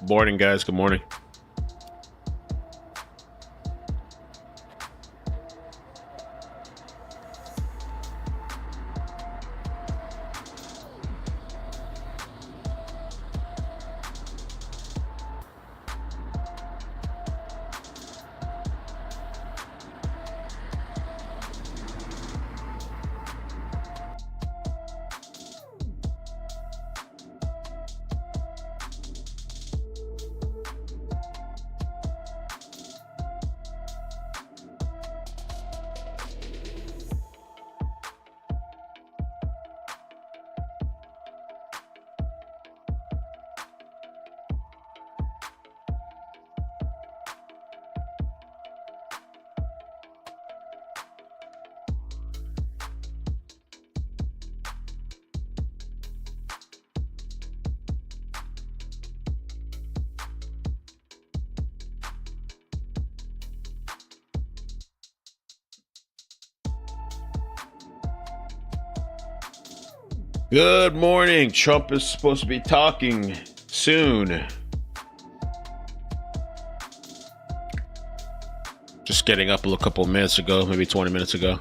Morning, guys. Good morning. Good morning. Trump is supposed to be talking soon. Just getting up a couple of minutes ago, maybe 20 minutes ago.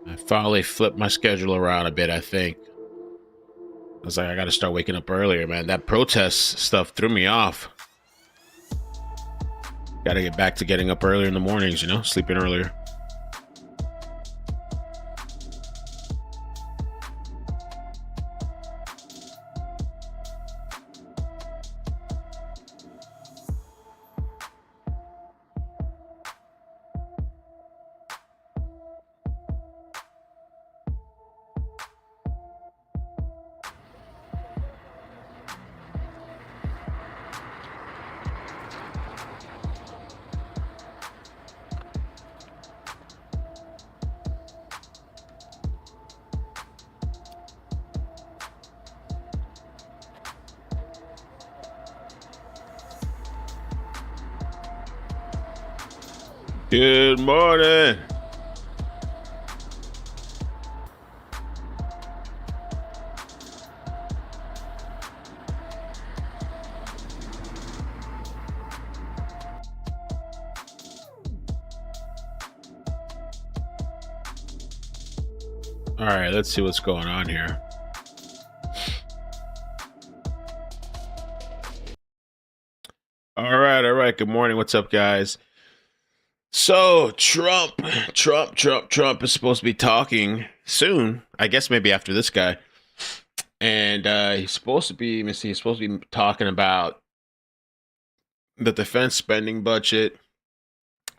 I finally flipped my schedule around a bit, I think. I was like, I got to start waking up earlier, man. That protest stuff threw me off. Got to get back to getting up earlier in the mornings, sleeping earlier. Good morning. All right, let's see what's going on here. All right. Good morning. What's up, guys? So Trump is supposed to be talking soon. I guess maybe after this guy. And he's supposed to be talking about the defense spending budget,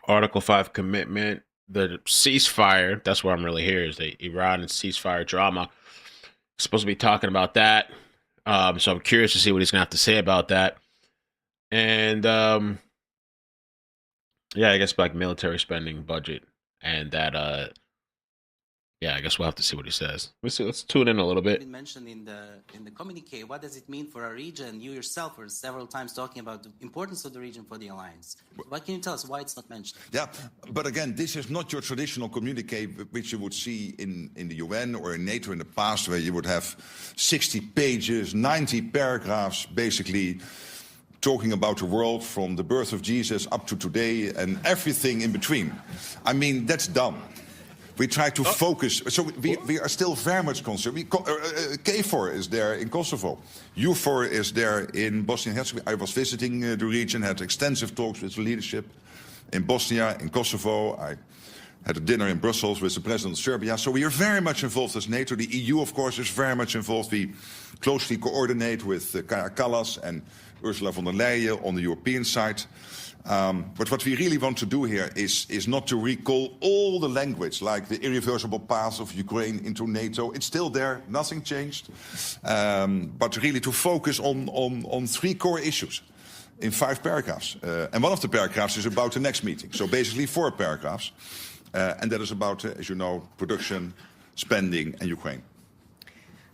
Article 5 commitment, the ceasefire. That's why I'm really here, is the Iran and ceasefire drama. He's supposed to be talking about that. So I'm curious to see what he's going to have to say about that. And yeah, I guess like military spending budget and that. Yeah, I guess we'll have to see what he says. Let's tune in a little bit. Been mentioned in the communique. What does it mean for our region? You yourself were several times talking about the importance of the region for the alliance. What can you tell us why it's not mentioned? Yeah, but again, this is not your traditional communique which you would see in the UN or in NATO in the past, where you would have 60 pages, 90 paragraphs, basically talking about the world from the birth of Jesus up to today and everything in between. I mean, that's done. We try to focus. So we are still very much concerned. KFOR is there in Kosovo. EUFOR is there in Bosnia and Herzegovina. I was visiting the region, had extensive talks with the leadership in Bosnia, in Kosovo. I had a dinner in Brussels with the president of Serbia. So we are very much involved as NATO. The EU, of course, is very much involved. We closely coordinate with Kaja Kallas and Ursula von der Leyen on the European side. But what we really want to do here is not to recall all the language, like the irreversible path of Ukraine into NATO. It's still there, nothing changed. But really to focus on 3 core issues in 5 paragraphs. And one of the paragraphs is about the next meeting. So basically 4 paragraphs. And that is about, as you know, production, spending, and Ukraine.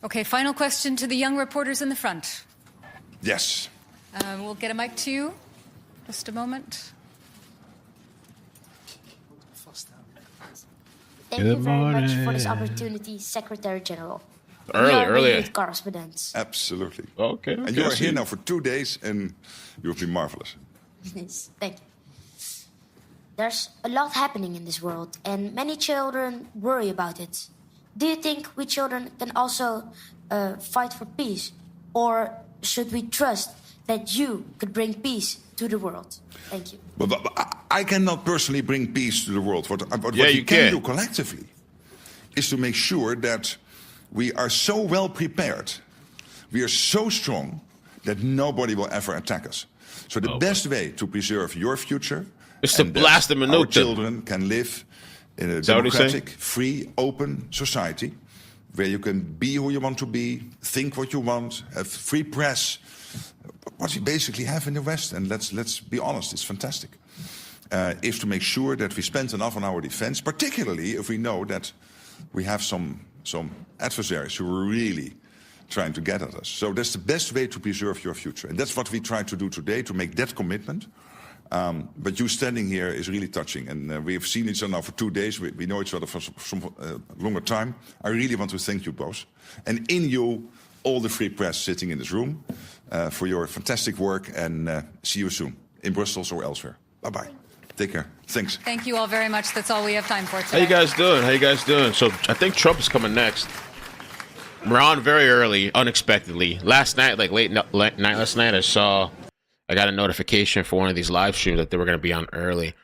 Okay, final question to the young reporters in the front. Yes. We'll get a mic to you. Just a moment. Thank you very much for this opportunity, Secretary General. Early. Youth correspondents. Absolutely. Okay. And you are here now for 2 days, and you've been marvelous. Yes, thank you. There's a lot happening in this world, and many children worry about it. Do you think we children can also fight for peace? Or should we trust that you could bring peace to the world? Thank you. But I cannot personally bring peace to the world. What Yeah, we you can can do collectively is to make sure that we are so well prepared, we are so strong, that nobody will ever attack us. So the best way to preserve your future is to blast them in no our time. children can live in a democratic, free, open society where you can be who you want to be, think what you want, have free press. What we basically have in the West, and let's be honest, it's fantastic, is to make sure that we spend enough on our defense, particularly if we know that we have some adversaries who are really trying to get at us. So that's the best way to preserve your future. And that's what we try to do today, to make that commitment. But you standing here is really touching. And we have seen each other now for 2 days. We know each other for some longer time. I really want to thank you both. And in you, all the free press sitting in this room, for your fantastic work. And see you soon, in Brussels or elsewhere. Bye-bye. Take care. Thanks. Thank you all very much. That's all we have time for today. How you guys doing? So I think Trump is coming next. We're on very early, unexpectedly. Last night, like late night last night, I got a notification for one of these live streams that they were going to be on early.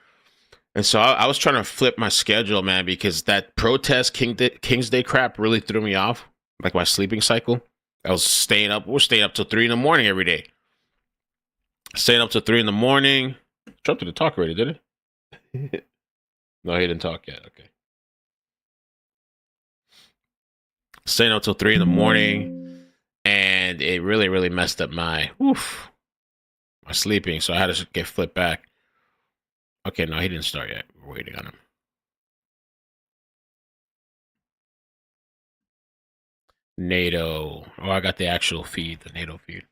And so I was trying to flip my schedule, man, because that protest King's Day crap really threw me off, like my sleeping cycle. We're staying up till 3 in the morning every day. Staying up till 3 in the morning. Trump didn't talk already, did he? No, he didn't talk yet. Okay. Staying up till 3 in the morning, and it really, really messed up my sleeping, so I had to get flipped back. Okay, no, he didn't start yet. We're waiting on him. NATO. Oh, I got the actual feed, the NATO feed.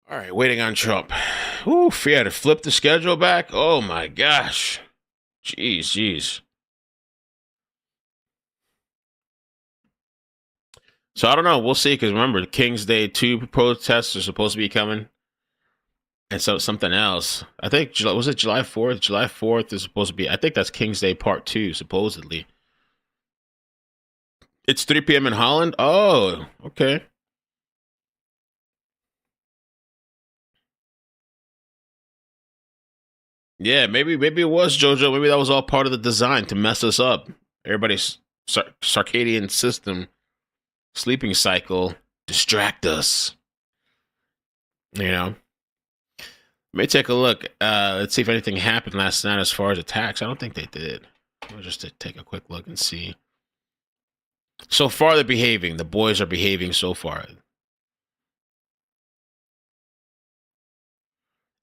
All right, waiting on Trump. Oof, he had to flip the schedule back. Oh my gosh. Jeez. So I don't know. We'll see, because remember, the King's Day 2 protests are supposed to be coming. And so something else. I think, was it July 4th? July 4th is supposed to be, I think that's King's Day Part 2, supposedly. It's 3 p.m. in Holland? Oh, okay. Yeah, maybe it was JoJo. Maybe that was all part of the design to mess us up. Everybody's circadian system, sleeping cycle, distract us. You know? Let me take a look. Let's see if anything happened last night as far as attacks. I don't think they did. I'll just take a quick look and see. So far, they're behaving. The boys are behaving so far.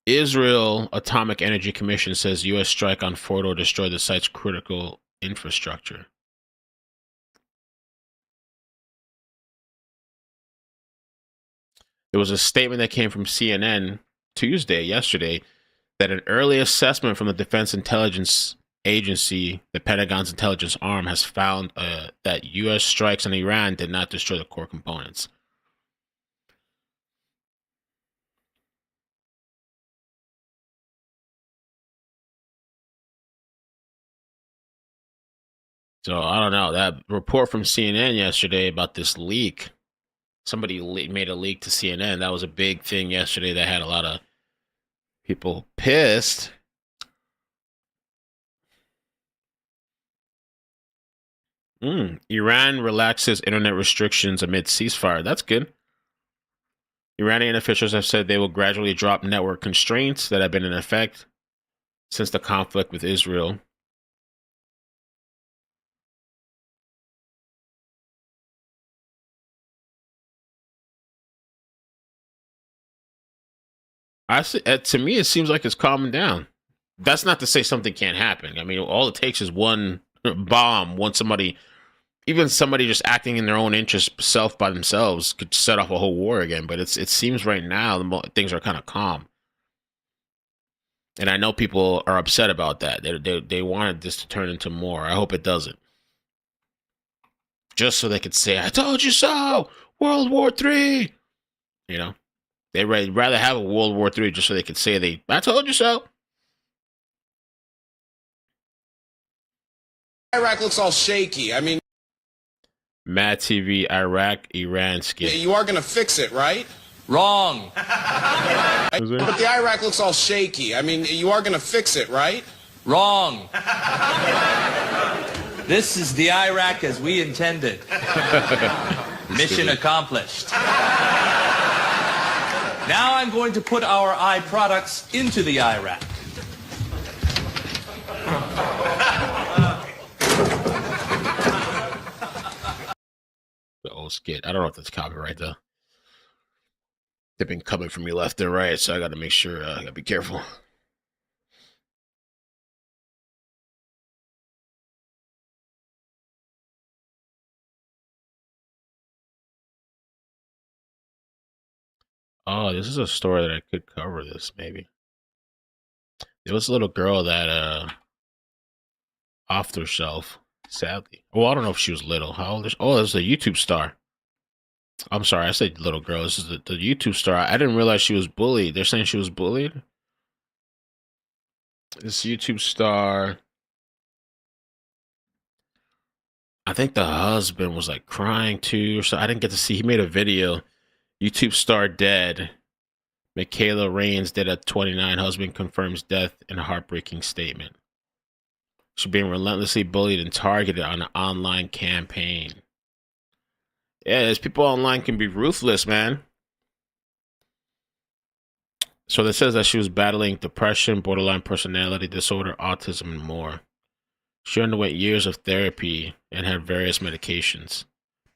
Israel Atomic Energy Commission says U.S. strike on Fordo destroyed the site's critical infrastructure. There was a statement that came from CNN yesterday, that an early assessment from the Defense Intelligence Agency, the Pentagon's intelligence arm, has found that U.S. strikes on Iran did not destroy the core components. So I don't know. That report from CNN yesterday about this leak, somebody made a leak to CNN. That was a big thing yesterday that had a lot of people pissed. Iran relaxes internet restrictions amid ceasefire. That's good. Iranian officials have said they will gradually drop network constraints that have been in effect since the conflict with Israel. To me, it seems like it's calming down. That's not to say something can't happen. I mean, all it takes is one bomb, even somebody just acting in their own interest, self by themselves, could set off a whole war again. But it seems right now things are kind of calm, and I know people are upset about that. They wanted this to turn into more. I hope it doesn't, just so they could say, "I told you so." World War III. You know, they'd rather have a World War III just so they could say I told you so. Iraq looks all shaky. I mean, Mad TV, Iraq, Iran skit. you are going to fix it, right? Wrong. But the Iraq looks all shaky. I mean, you are going to fix it, right? Wrong. This is the Iraq as we intended. Mission accomplished. Now I'm going to put our eye products into the Iraq. The old skit. I don't know if that's copyright though. They've been coming from me left and right, so I got to make sure. I got to be careful. Oh, this is a story that I could cover this, maybe. There was a little girl that offed herself, sadly. Well, I don't know if she was little. How old is she? Oh, this is a YouTube star. I'm sorry, I said little girl. This is the YouTube star. I didn't realize she was bullied. They're saying she was bullied? This YouTube star. I think the husband was like crying too, or so. I didn't get to see. He made a video. YouTube star dead. Michaela Raines dead at 29. Husband confirms death in a heartbreaking statement. She's being relentlessly bullied and targeted on an online campaign. Yeah, there's people online can be ruthless, man. So it says that she was battling depression, borderline personality disorder, autism, and more. She underwent years of therapy and had various medications,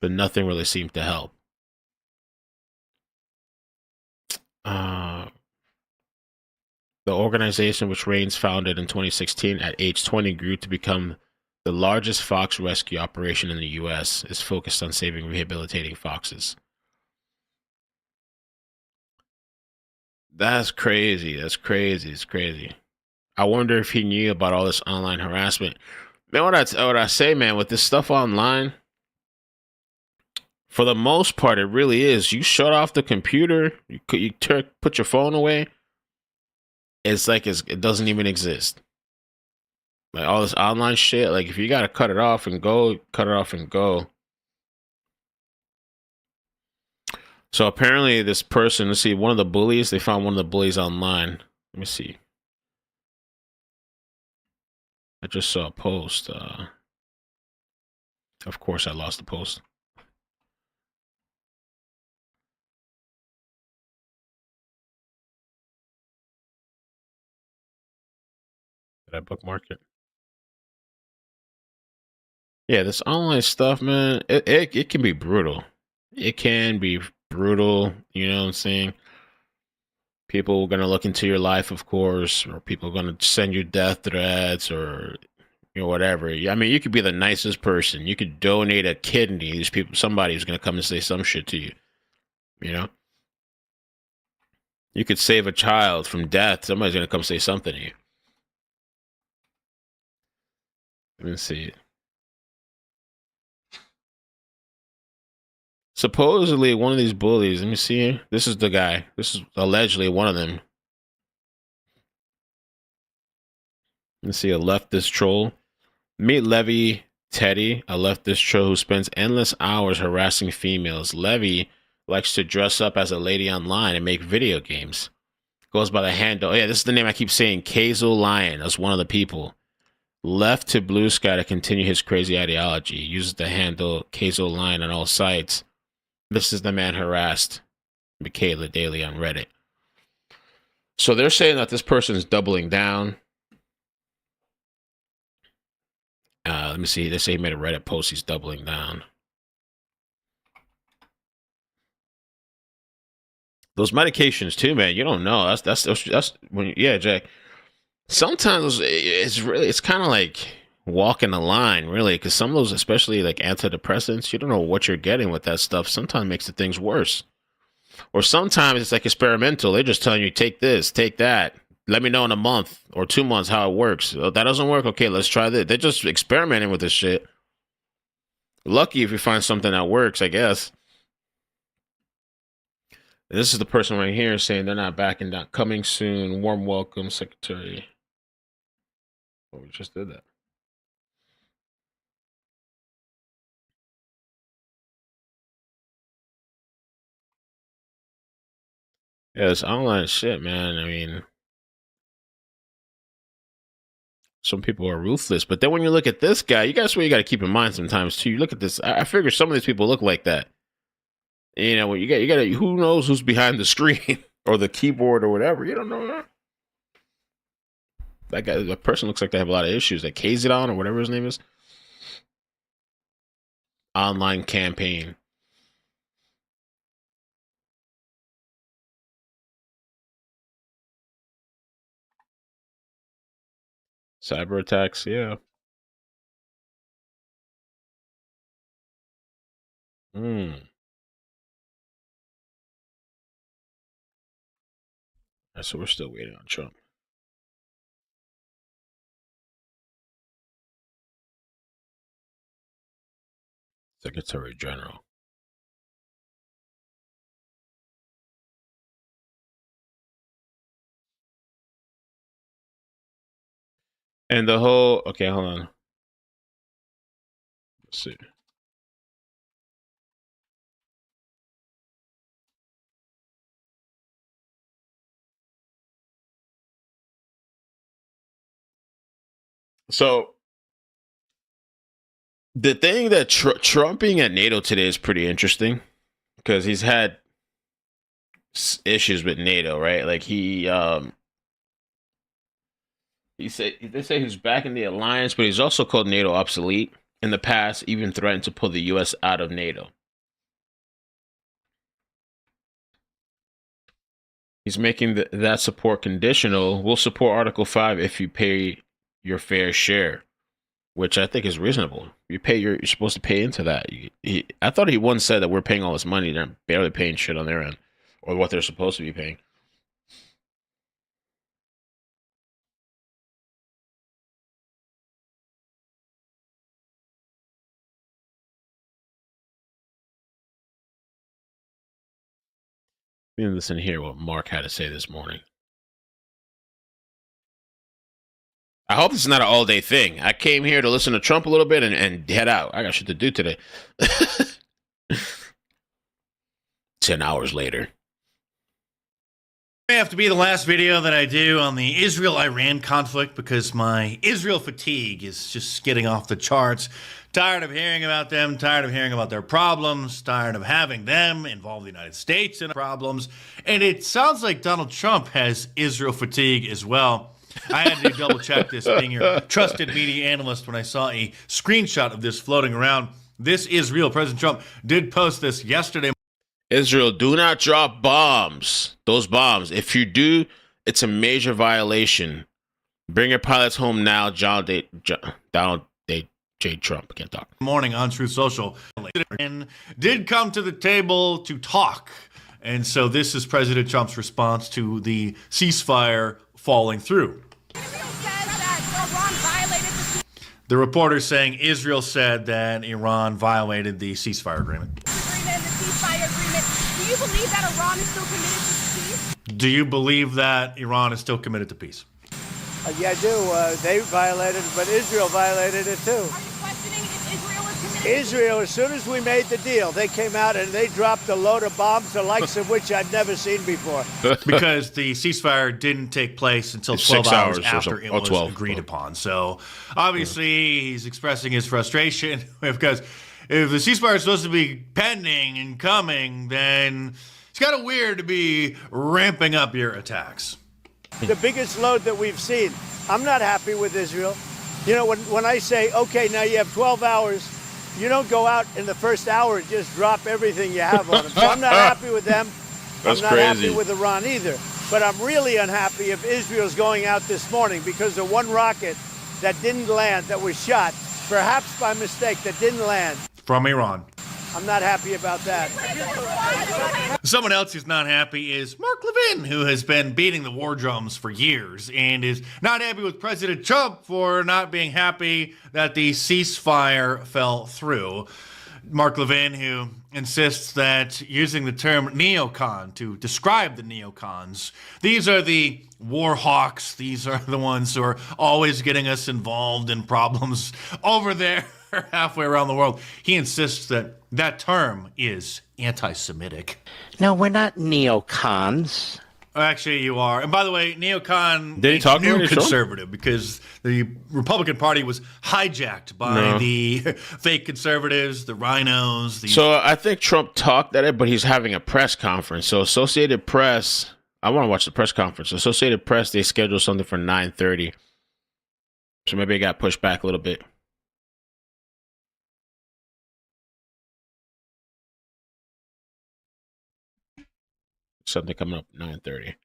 but nothing really seemed to help. The organization, which Raines founded in 2016 at age 20, grew to become the largest fox rescue operation in the U.S., is focused on saving and rehabilitating foxes. That's crazy. That's crazy. It's crazy. I wonder if he knew about all this online harassment. Man, what I say, man, with this stuff online, for the most part, it really is. You shut off the computer, put your phone away, it's like it doesn't even exist. Like all this online shit, like if you gotta cut it off and go, cut it off and go. So apparently this person, let's see, one of the bullies, they found one of the bullies online. Let me see. I just saw a post. Of course I lost the post. Did I bookmark it? Yeah, this online stuff, man, it can be brutal. It can be brutal, you know what I'm saying? People are going to look into your life, of course, or people are going to send you death threats or whatever. I mean, you could be the nicest person. You could donate a kidney. These people, somebody's going to come and say some shit to you, you know? You could save a child from death. Somebody's going to come say something to you. Let me see. Supposedly, one of these bullies, let me see. This is the guy. This is allegedly one of them. Let's see, a leftist troll. Meet Levy Teddy, a leftist troll who spends endless hours harassing females. Levy likes to dress up as a lady online and make video games. Goes by the handle. Oh, yeah, this is the name I keep saying. Kazel Lion. That's one of the people. Left to Blue Sky to continue his crazy ideology. Uses the handle Kazel Lion on all sites. This is the man harassed Michaela Daly on Reddit. So they're saying that this person is doubling down. Let me see. They say he made a Reddit post. He's doubling down. Those medications too, man. You don't know. That's when. Yeah, Jack. Sometimes it's kind of like walking the line, really, because some of those, especially like antidepressants, you don't know what you're getting with that stuff. Sometimes it makes the things worse. Or sometimes it's like experimental. They're just telling you, take this, take that. Let me know in a month or 2 months how it works. Oh, that doesn't work. Okay, let's try this. They're just experimenting with this shit. Lucky if you find something that works, I guess. And this is the person right here saying they're not backing down. Coming soon. Warm welcome, Secretary. Oh, we just did that. Yeah, it's online shit, man. I mean, some people are ruthless, but then when you look at this guy, you guys, what you got to keep in mind sometimes too. You look at this. I figure some of these people look like that. You know, you got to. Who knows who's behind the screen or the keyboard or whatever? You don't know. That guy, that person looks like they have a lot of issues. Like Kazidon or whatever his name is. Online campaign. Cyber attacks, yeah. So we're still waiting on Trump. Secretary General. And the whole, okay, hold on. Let's see. So the thing that Trump being at NATO today is pretty interesting because he's had issues with NATO, right? Like they say he's back in the alliance, but he's also called NATO obsolete. In the past, even threatened to pull the U.S. out of NATO. He's making that support conditional. We'll support Article 5 if you pay your fair share, which I think is reasonable. You're supposed to pay into that. I thought he once said that we're paying all this money. They're barely paying shit on their end, or what they're supposed to be paying. Let me listen here what Mark had to say this morning. I hope this is not an all-day thing. I came here to listen to Trump a little bit and head out. I got shit to do today. 10 hours later. May have to be the last video that I do on the Israel-Iran conflict because my Israel fatigue is just getting off the charts. Tired of hearing about them, tired of hearing about their problems, tired of having them involve the United States in problems. And it sounds like Donald Trump has Israel fatigue as well. I had to double check this, being your trusted media analyst, when I saw a screenshot of this floating around. This is real. President Trump did post this yesterday. Israel, do not drop bombs. Those bombs. If you do, it's a major violation. Bring your pilots home now, Donald J. Trump. Can't talk. Morning on Truth Social. And did come to the table to talk. And so this is President Trump's response to the ceasefire falling through. The reporter saying Israel said that Iran violated the ceasefire agreement. Do you believe that Iran is still committed to peace? Do you believe that Iran is still committed to peace? Yeah, I do. They violated it, but Israel violated it too. Are you questioning if Israel is committed? Israel, as soon as we made the deal, they came out and they dropped a load of bombs, the likes of which I've never seen before. Because the ceasefire didn't take place until 12 hours after it was agreed upon. So obviously he's expressing his frustration because if the ceasefire is supposed to be pending and coming, then he's kind of weird to be ramping up your attacks. The biggest load that we've seen. I'm not happy with Israel. You know, when I say, okay, now you have 12 hours, you don't go out in the first hour and just drop everything you have on them. So I'm not happy with them. That's I'm not crazy. happy with Iran either. But I'm really unhappy if Israel's going out this morning because of one rocket that didn't land, that was shot, perhaps by mistake, that didn't land. From Iran. I'm not happy about that. Someone else who's not happy is Mark Levin, who has been beating the war drums for years and is not happy with President Trump for not being happy that the ceasefire fell through. Mark Levin, who insists that using the term neocon to describe the neocons, these are the war hawks, these are the ones who are always getting us involved in problems over there halfway around the world. He insists that that term is anti-Semitic. No, we're not neocons. Actually, you are. And by the way, neocon Did he means talk new about it, Sean? conservative because the Republican Party was hijacked by the fake conservatives, the rhinos. So I think Trump talked at it, but he's having a press conference. So Associated Press, I want to watch the press conference. Associated Press, they scheduled something for 9:30. So maybe it got pushed back a little bit. Something coming up 9:30.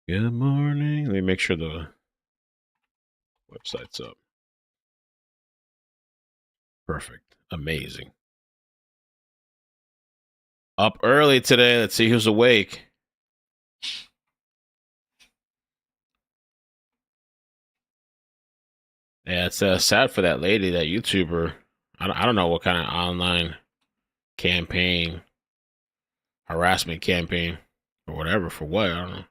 Good morning. Let me make sure the website's up. Perfect. Amazing. Up early today. Let's see who's awake. Yeah, it's sad for that lady, that YouTuber. I don't know what kind of online campaign, harassment campaign, or whatever. For what? I don't know. If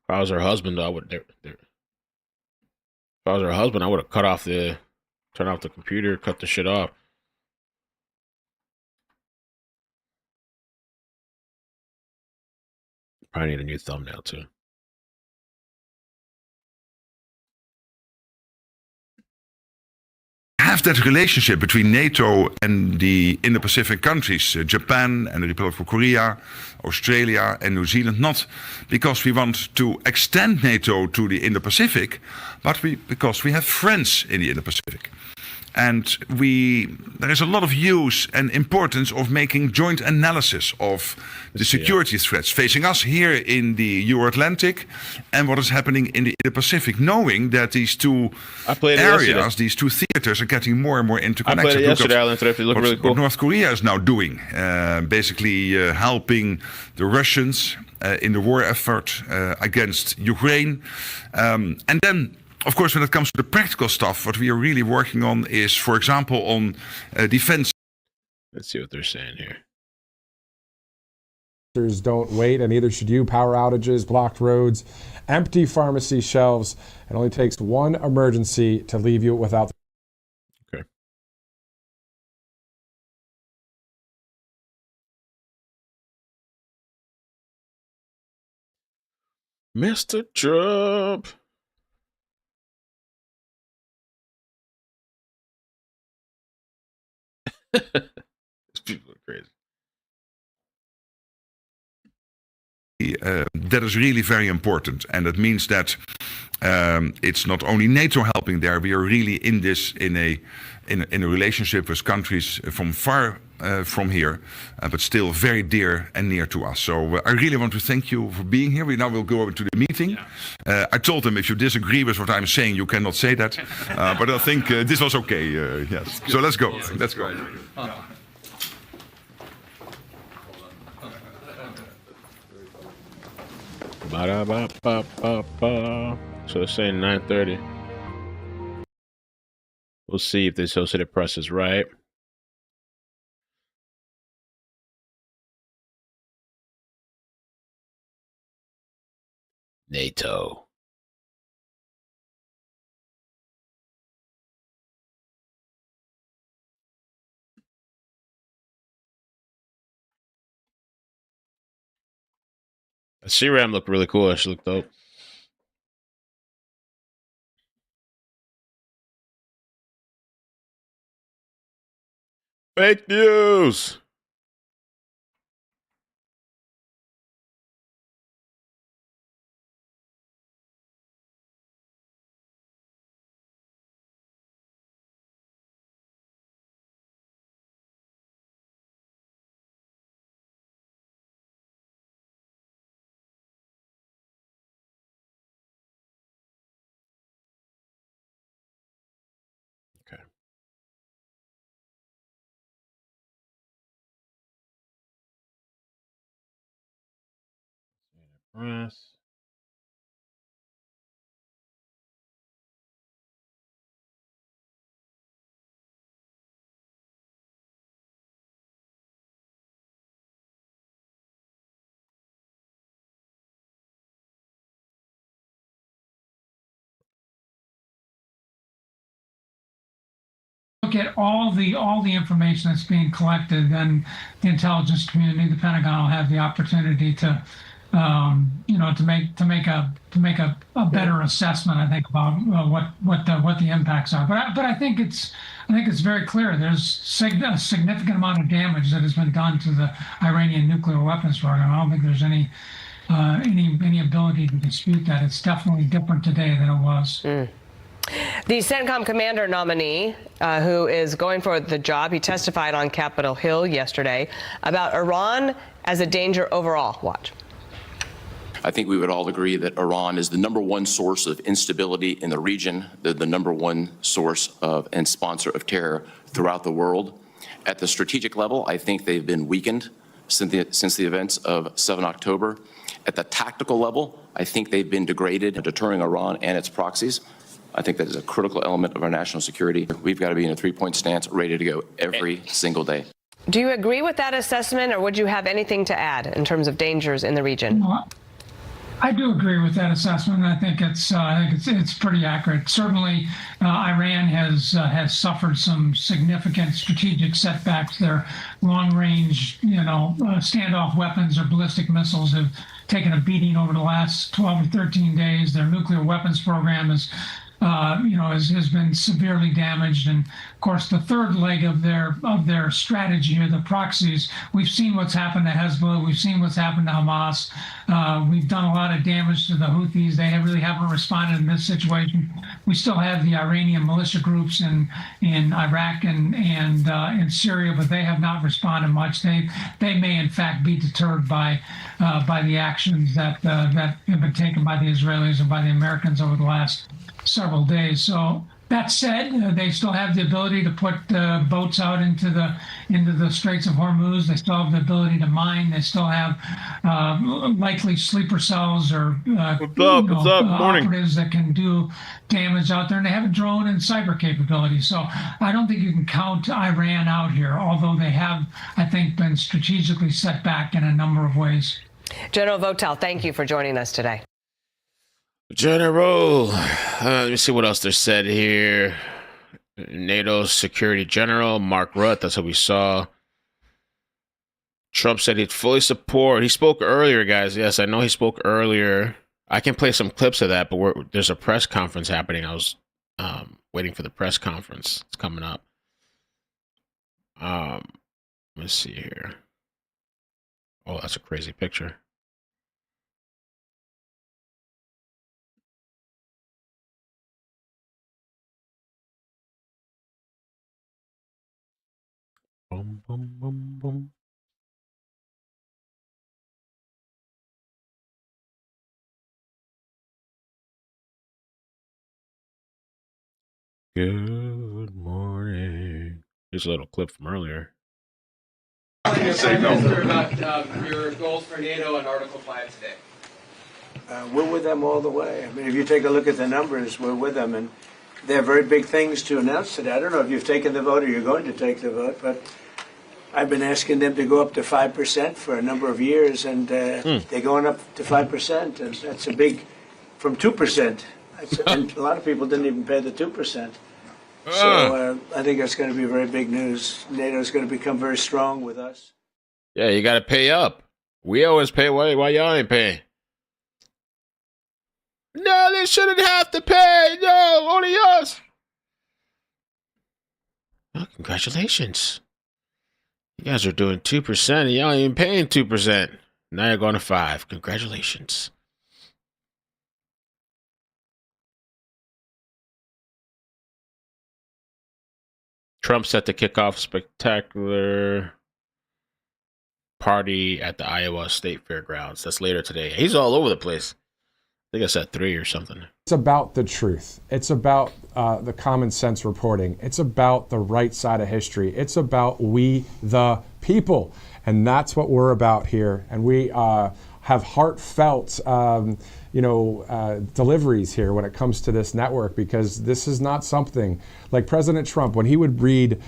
I was her husband, though, if I was her husband, I would have turn off the computer, cut the shit off. Probably need a new thumbnail too. Have that relationship between NATO and the Indo-Pacific countries, Japan and the Republic of Korea, Australia and New Zealand, not because we want to extend NATO to the Indo-Pacific, but because we have friends in the Indo-Pacific. And there is a lot of use and importance of making joint analysis of the security threats facing us here in the Euro-Atlantic and what is happening in the Indo-Pacific, knowing that these two areas, these two theaters are getting more and more interconnected. I played it yesterday, Alan, so it looked really cool. What North Korea is now doing, basically helping the Russians in the war effort against Ukraine. And then, of course, when it comes to the practical stuff, what we are really working on is, for example, on defense. Let's see what they're saying here. Don't wait, and neither should you. Power outages, blocked roads, empty pharmacy shelves. It only takes one emergency to leave you without. Okay. Mr. Trump. These people are crazy. That is really very important, and that means that it's not only NATO helping there. We are really in this in a relationship with countries from far from here, but still very dear and near to us. So I really want to thank you for being here. We now will go over to the meeting. I told them if you disagree with what I'm saying, you cannot say that. But I think this was okay. Yes. So let's go. Let's go. Ba-da-ba-ba-ba-ba. So they're saying 9:30. We'll see if the Associated Press is right. NATO. CRAM looked really cool. It looked dope. Fake news. Okay. Press. Look at all the information that's being collected, then the intelligence community, the Pentagon will have the opportunity to, to make a better assessment. I think about what the impacts are. But I think it's very clear. There's a significant amount of damage that has been done to the Iranian nuclear weapons program. I don't think there's any ability to dispute that. It's definitely different today than it was. The CENTCOM commander nominee, who is going for the job, he testified on Capitol Hill yesterday about Iran as a danger overall. Watch. I think we would all agree that Iran is the number one source of instability in the region, the number one source of and sponsor of terror throughout the world. At the strategic level, I think they've been weakened since the events of 7 October. At the tactical level, I think they've been degraded, deterring Iran and its proxies. I think that is a critical element of our national security. We've got to be in a three-point stance, ready to go every single day. Do you agree with that assessment, or would you have anything to add in terms of dangers in the region? Well, I do agree with that assessment. I think it's pretty accurate. Certainly, Iran has suffered some significant strategic setbacks. Their long-range, standoff weapons or ballistic missiles have taken a beating over the last 12 or 13 days. Their nuclear weapons program has been severely damaged. And of course, the third leg of their strategy are the proxies. We've seen what's happened to Hezbollah. We've seen what's happened to Hamas. We've done a lot of damage to the Houthis. They really haven't responded in this situation. We still have the Iranian militia groups in Iraq and in Syria, but they have not responded much. They may in fact be deterred by the actions that have been taken by the Israelis and by the Americans over the last several days. So that said, they still have the ability to put boats out into the Straits of Hormuz. They still have the ability to mine. They still have likely sleeper cells or operatives that can do damage out there. And they have a drone and cyber capability. So I don't think you can count Iran out here, although they have, I think, been strategically set back in a number of ways. General Votel, thank you for joining us today. General, let me see what else they said here. NATO Security General Mark Rutte, that's what we saw. Trump said he'd fully support. He spoke earlier, guys. Yes, I know he spoke earlier. I can play some clips of that, but there's a press conference happening. I was waiting for the press conference. It's coming up. Let's see here. Oh, that's a crazy picture. Boom, boom, boom, boom. Good morning. Here's a little clip from earlier. About your goals for NATO and Article 5 today. We're with them all the way. I mean, if you take a look at the numbers, we're with them, and they have very big things to announce today. I don't know if you've taken the vote or you're going to take the vote, but I've been asking them to go up to 5% for a number of years, and they're going up to 5%, and that's a big, from 2%. And a lot of people didn't even pay the 2%. So I think that's going to be very big news. NATO is going to become very strong with us. Yeah, you got to pay up. We always pay. Why y'all ain't paying? No, they shouldn't have to pay. No, only us. Oh, congratulations. You guys are doing 2% and y'all ain't even paying 2%. Now you're going to 5%. Congratulations. Trump set to kick off spectacular party at the Iowa State Fairgrounds. That's later today. He's all over the place. I think I said 3 or something. It's about the truth. It's about the common sense reporting. It's about the right side of history. It's about we the people. And that's what we're about here. And we have heartfelt, deliveries here when it comes to this network, because this is not something like President Trump, when he would read,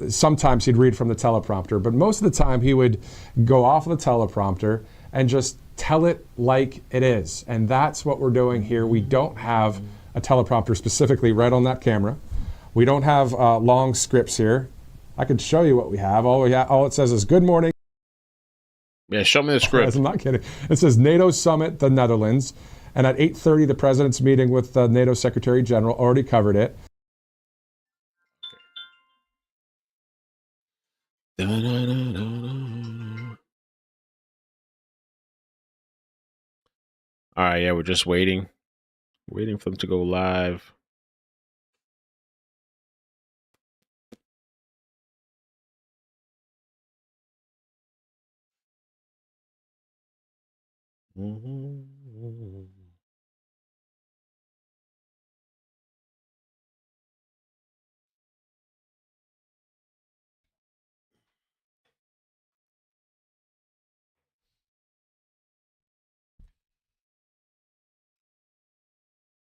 sometimes he'd read from the teleprompter, but most of the time he would go off of the teleprompter and just tell it like it is. And that's what we're doing here. We don't have a teleprompter specifically right on that camera. We don't have long scripts here. I could show you what we have. All it says is good morning. Yeah, show me the script. I'm not kidding. It says NATO summit, the Netherlands. And at 8:30, the president's meeting with the NATO Secretary General. Already covered it. All right, yeah, we're just waiting for them to go live.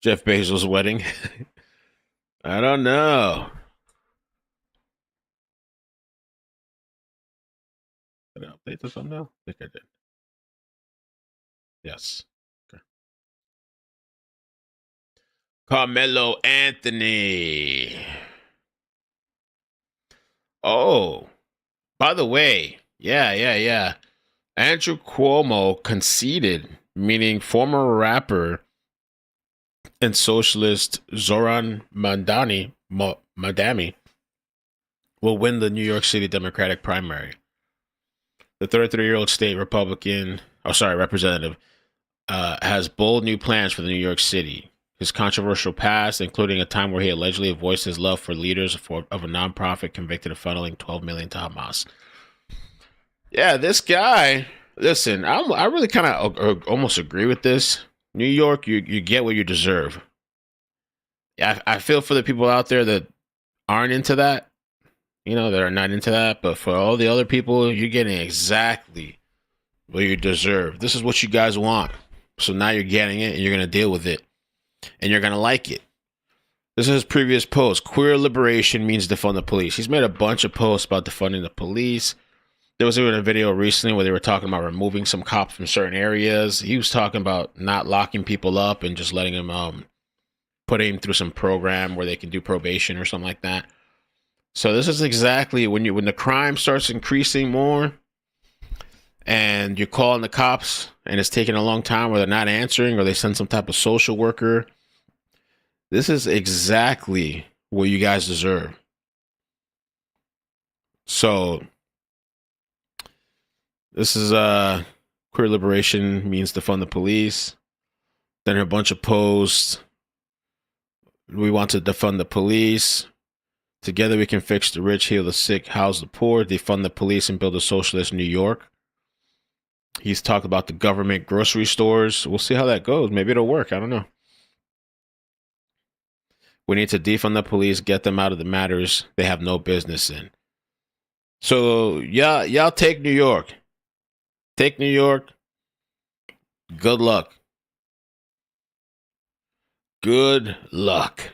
Jeff Bezos' wedding. I don't know. Did I update this one now? I think I did. Yes. Okay. Carmelo Anthony. Oh, by the way, yeah. Andrew Cuomo conceded, meaning former rapper and socialist Zoran Madami will win the New York City Democratic primary. The 33-year-old state representative, has bold new plans for the New York City. His controversial past, including a time where he allegedly voiced his love for leaders of a nonprofit convicted of funneling $12 million to Hamas. Yeah, this guy. Listen, I really kind of almost agree with this. New York, you get what you deserve. Yeah, I feel for the people out there that aren't into that. That are not into that. But for all the other people, you're getting exactly what you deserve. This is what you guys want. So now you're getting it, and you're going to deal with it. And you're going to like it. This is his previous post. Queer liberation means defund the police. He's made a bunch of posts about defunding the police. There was even a video recently where they were talking about removing some cops from certain areas. He was talking about not locking people up and just letting them put him through some program where they can do probation or something like that. So this is exactly when the crime starts increasing more and you're calling the cops and it's taking a long time, or they're not answering, or they send some type of social worker. This is exactly what you guys deserve. So this is queer liberation means defund the police. Then a bunch of posts. We want to defund the police. Together we can fix the rich, heal the sick, house the poor, defund the police, and build a socialist New York. He's talked about the government grocery stores. We'll see how that goes. Maybe it'll work. I don't know. We need to defund the police, get them out of the matters they have no business in. So y'all take New York. Take New York. Good luck. Good luck.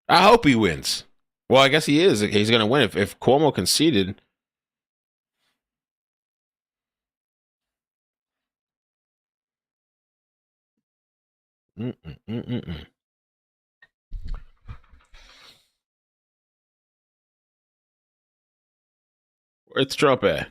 I hope he wins. Well, I guess he is. He's going to win. If Cuomo conceded. Where's Trump at?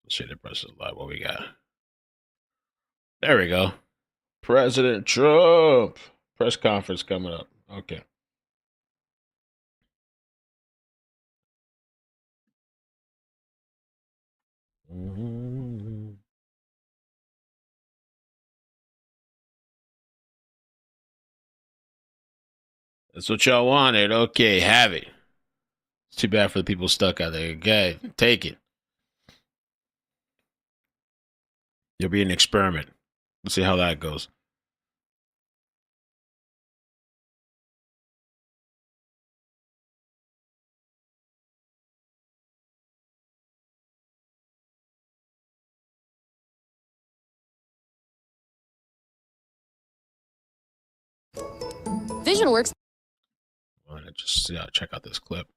Let's see the president live. What we got? There we go. President Trump. Press conference coming up. Okay. Mm-hmm. That's what y'all wanted. Okay, have it. It's too bad for the people stuck out there. Okay, take it. It'll be an experiment. Let's see how that goes. Vision works. I want to just check out this clip.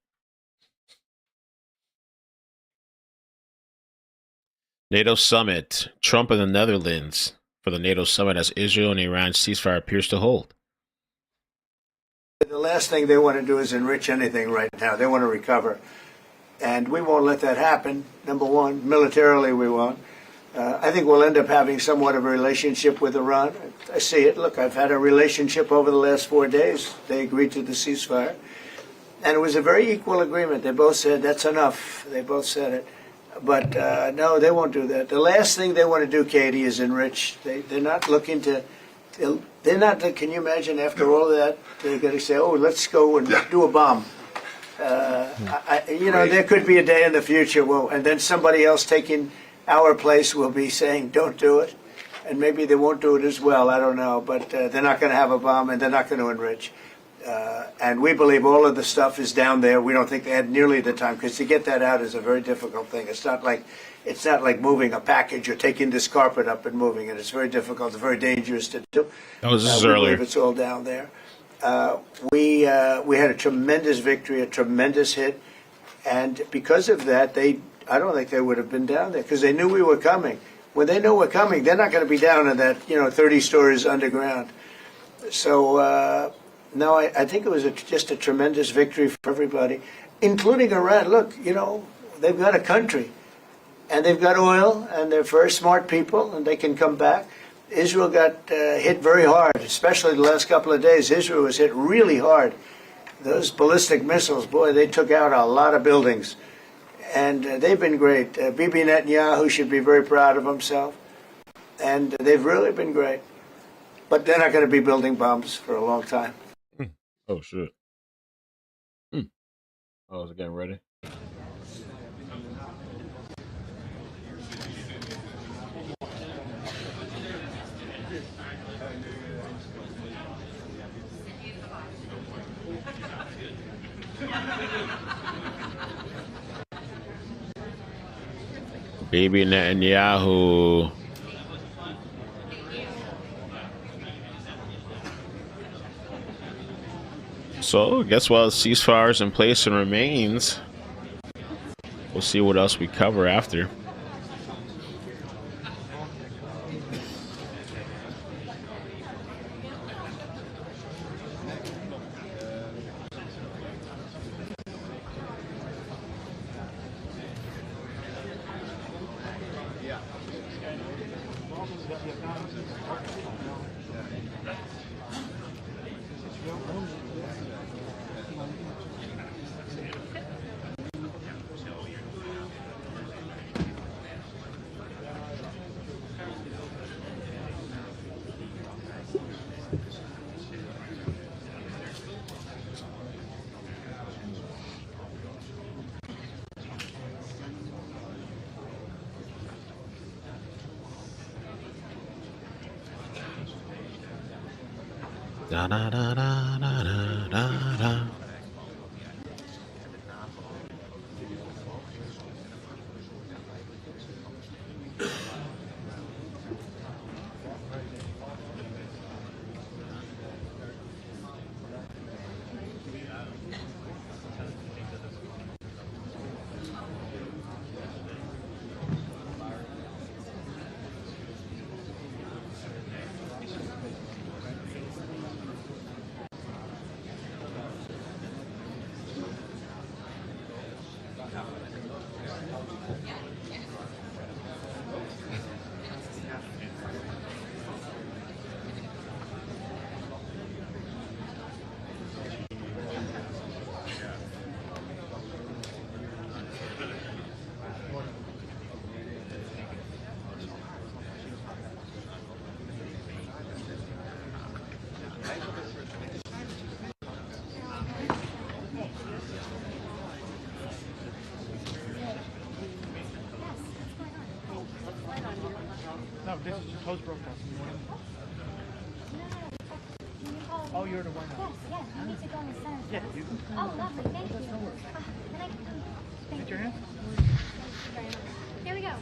NATO summit. Trump in the Netherlands for the NATO summit as Israel and Iran ceasefire appears to hold. The last thing they want to do is enrich anything right now. They want to recover. And we won't let that happen, number one. Militarily, we won't. I think we'll end up having somewhat of a relationship with Iran. I see it. Look, I've had a relationship over the last 4 days. They agreed to the ceasefire. And it was a very equal agreement. They both said, that's enough. They both said it. But no, they won't do that. The last thing they want to do, Katie, is enrich. They're not looking to... They're not... Can you imagine after all of that, they're going to say, oh, let's go and do a bomb. There could be a day in the future, and then somebody else taking our place will be saying, don't do it. And maybe they won't do it as well, I don't know. But they're not going to have a bomb, and they're not going to enrich. And we believe all of the stuff is down there. We don't think they had nearly the time, because to get that out is a very difficult thing. It's not like moving a package or taking this carpet up and moving it. It's very difficult. It's very dangerous to do. This is earlier. It's all down there. We had a tremendous victory, a tremendous hit, and because of that, I don't think they would have been down there because they knew we were coming. When they know we're coming, they're not going to be down in that 30 stories underground. So no, I think it was just a tremendous victory for everybody, including Iran. Look, they've got a country, and they've got oil, and they're very smart people, and they can come back. Israel got hit very hard, especially the last couple of days. Israel was hit really hard. Those ballistic missiles, boy, they took out a lot of buildings. And they've been great. Bibi Netanyahu should be very proud of himself. And they've really been great. But they're not going to be building bombs for a long time. Oh, shit. Oh, I was getting ready. Bibi Netanyahu. So, I guess while the ceasefire is in place and remains, we'll see what else we cover after. Da, da, da, da, da, da, da. Host broadcast in the morning. Oh, you're the one. Yes, you need to go in the center. Yeah, you can. Oh, lovely, thank you. Then I can Get your hand. Here we go.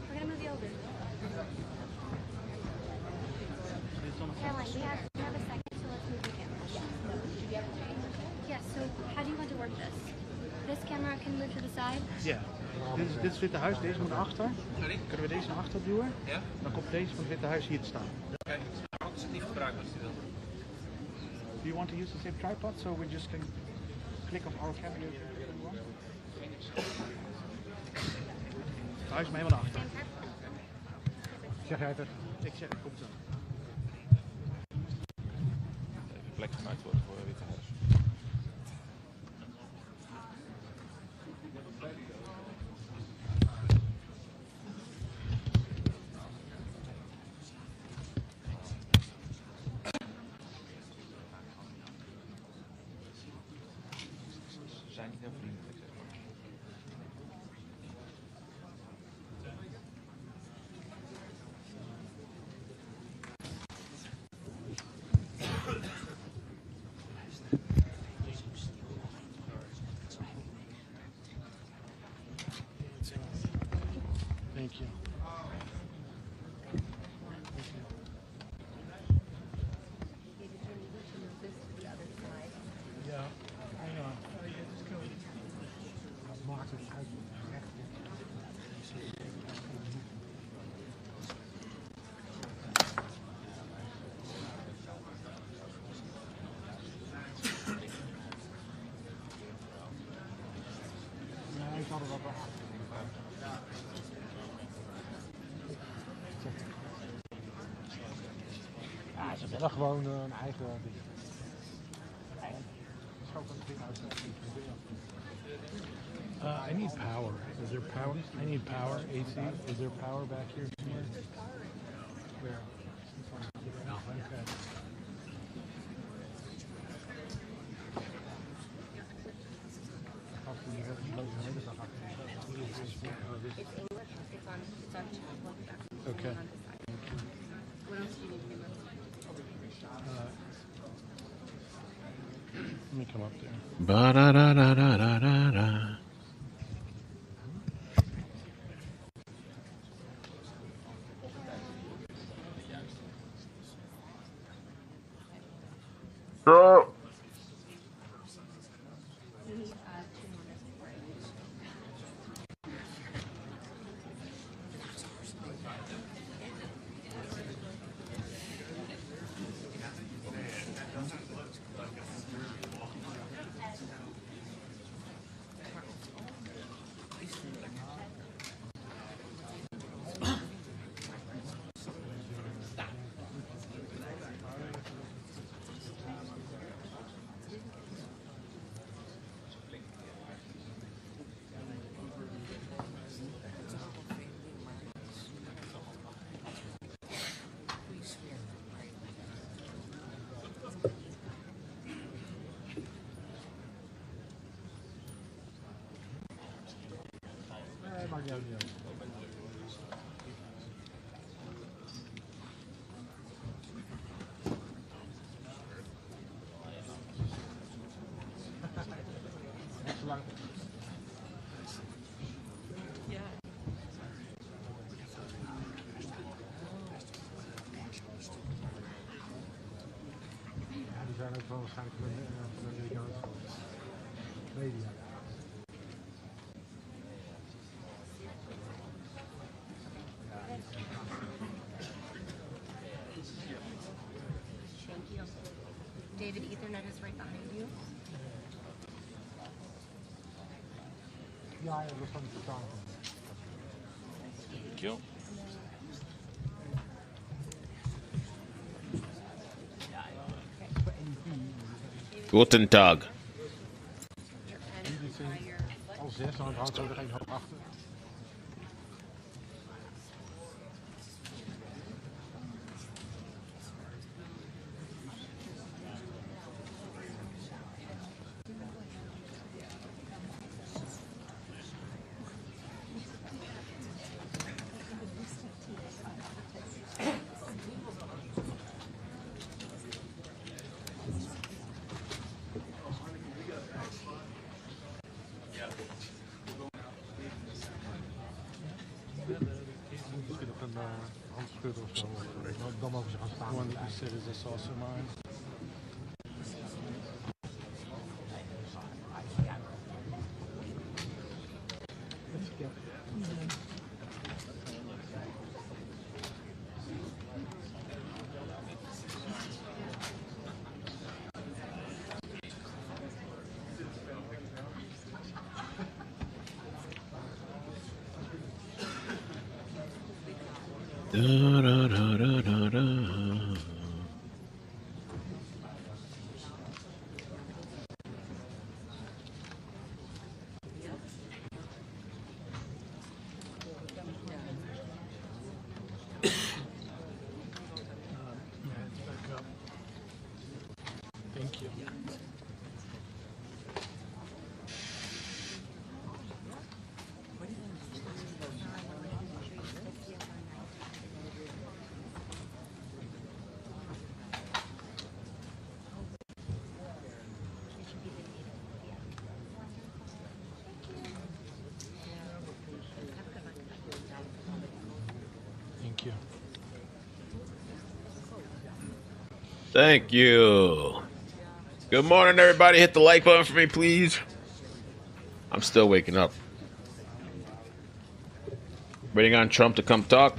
We're gonna move you over. Caroline, we have a second, so let's move the camera. Yes, so how do you want to work this? This camera can move to the side? Ja. Dit is het Witte Huis, deze moet naar achter. Sorry? Kunnen we deze naar achter duwen? Ja. Dan komt deze van het Witte Huis hier te staan. Oké, waarom is het niet gebruikt als je wil? Do you want to use the same tripod so we just can click on our camera? Het huis is me helemaal naar achter. Zeg jij het? Ik zeg het, komt zo. Even plek gemaakt worden voor het Witte Huis. Ze zijn niet heel vriendelijk, zeg maar. Thank you. Ja, hang on. Dat maakt het uit. Nee, ik had er wel bij. Ja, ze willen gewoon een eigen ding. I need power. Is there power? I need power. AC. Is there power back here somewhere? Where? Okay. Okay. What else do you need to do? Let me come up there. Ba-da-da-da-da-da-da. So. Die zijn ook wel waarschijnlijk van de Amerikaanse media. Thank you. David, Ethernet is right behind you. Ja, dat is van de verstaan. Thank you. Guten Tag. Al 6, dan hangt er geen hoog achter. schudden of zo. Dan mogen ze gaan staan. One that you said is that's also mine. Da, da, da, da, da, da. Thank you. Thank you. Thank you. Good morning, everybody. Hit the like button for me, please. I'm still waking up. Waiting on Trump to come talk.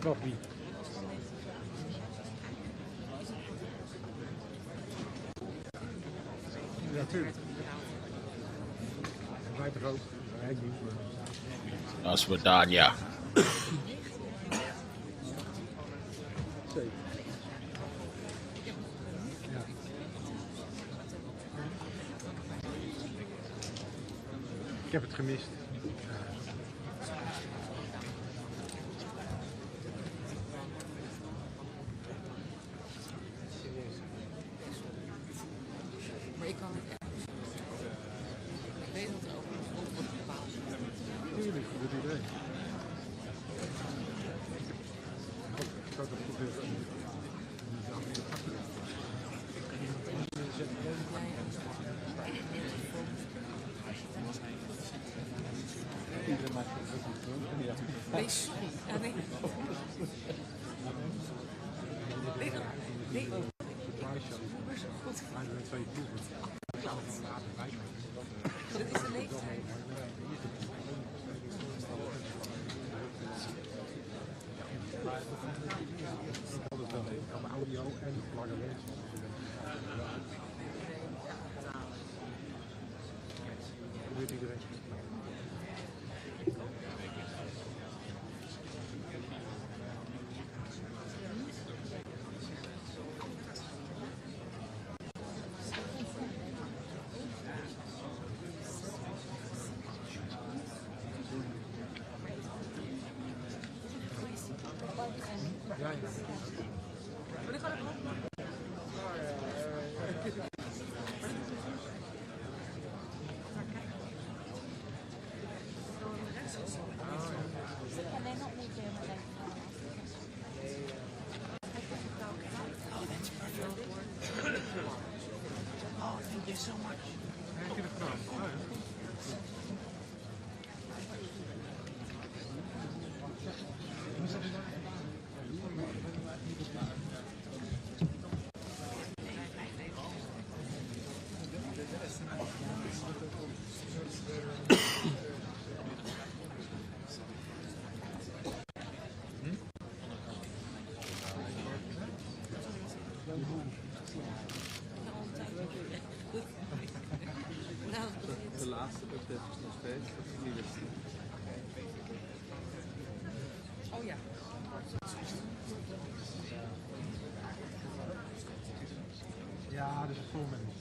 Nog wie? Ja, natuurlijk. Wij toch ook? Wij niet. Dat is voor Daan, ja. Zeker. Ja. Ik heb het gemist. Maar ik kan het echt. Ik weet dat er ook een grond wordt bepaald. Tuurlijk, dat idee. Ik had het proberen. Nee, sorry. Ja, nee. Nee, nee. Maar zo goed. Dat is een leeftijd. Audio en lange mensen. Weet ik Thank you so much. De laatste update is nog steeds. Oh ja. Ja, dus het vol mensen.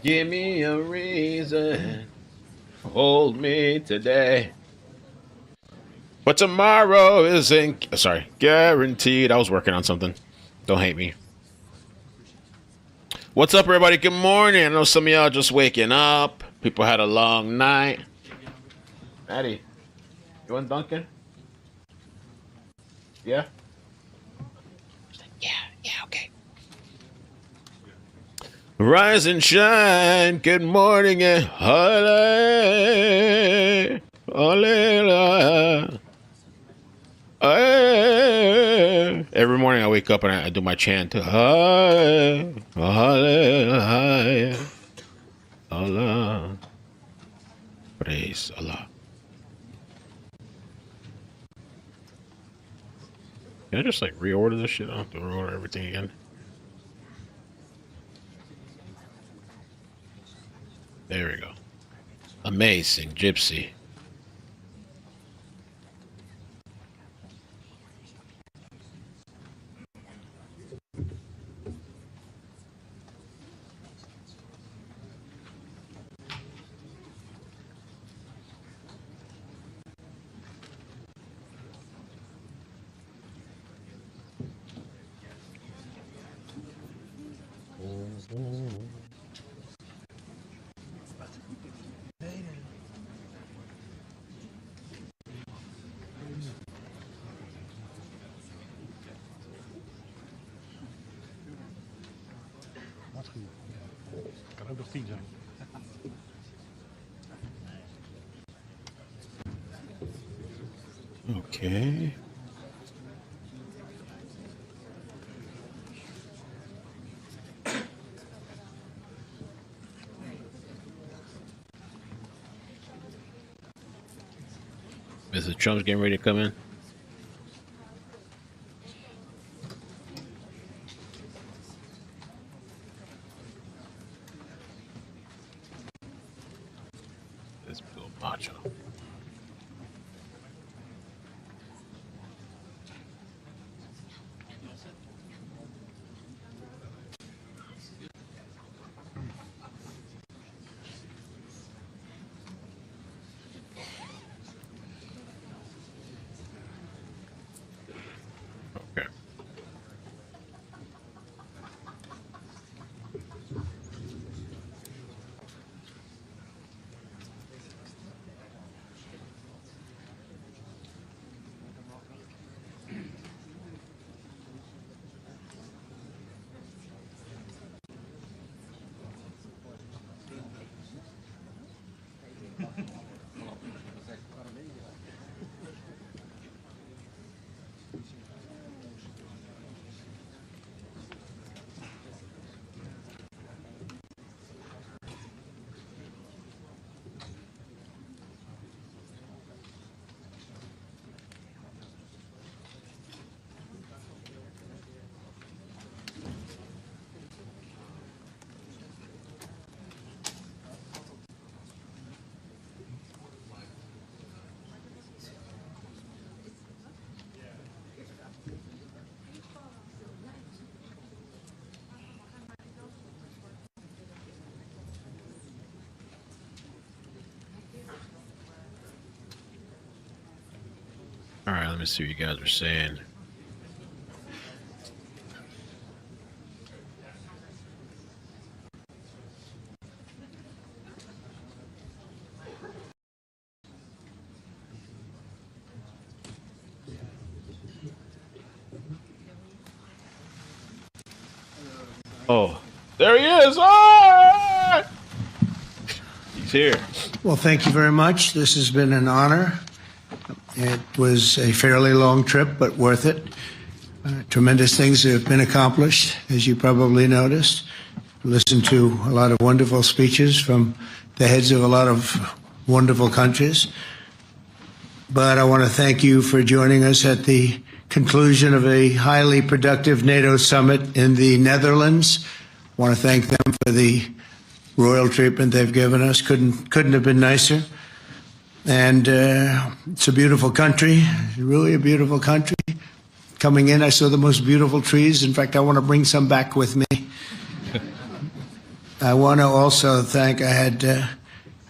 Give me a reason. Hold me today. But tomorrow isn't, sorry, guaranteed. I was working on something. Don't hate me. What's up, everybody? Good morning. I know some of y'all just waking up. People had a long night. Maddie, you want Dunkin'? Yeah? Yeah, okay. Rise and shine. Good morning and hallelujah. Hallelujah. Every morning I wake up and I do my chant. Hallelujah. Allah. Praise Allah. Can I just like reorder this shit? I don't have to reorder everything again. There we go. Amazing, Gypsy. Kan ook nog 10 zijn. Okay. Mr. Trump's getting ready to come in. This Bill Macho. Okay. All right, let me see what you guys are saying. Oh, there he is. Ah! He's here. Well, thank you very much. This has been an honor. It was a fairly long trip, but worth it. Tremendous things have been accomplished, as you probably noticed. Listened to a lot of wonderful speeches from the heads of a lot of wonderful countries. But I want to thank you for joining us at the conclusion of a highly productive NATO summit in the Netherlands. I want to thank them for the royal treatment they've given us. Couldn't have been nicer. And it's a beautiful country, really a beautiful country. Coming in, I saw the most beautiful trees. In fact, I want to bring some back with me. I want to also thank, I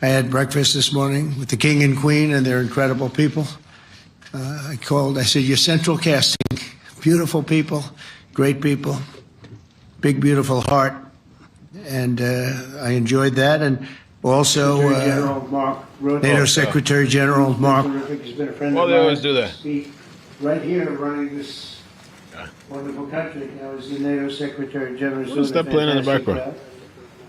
had breakfast this morning with the King and Queen, and they're incredible people. I said, you're central casting. Beautiful people, great people, big, beautiful heart. And I enjoyed that. And also, Secretary General Mark Rutte. NATO Secretary General Mark. He's been a friend Oh, of they mine. always do that. He, right here, running this wonderful country. I was the NATO Secretary General. What is that playing in the background?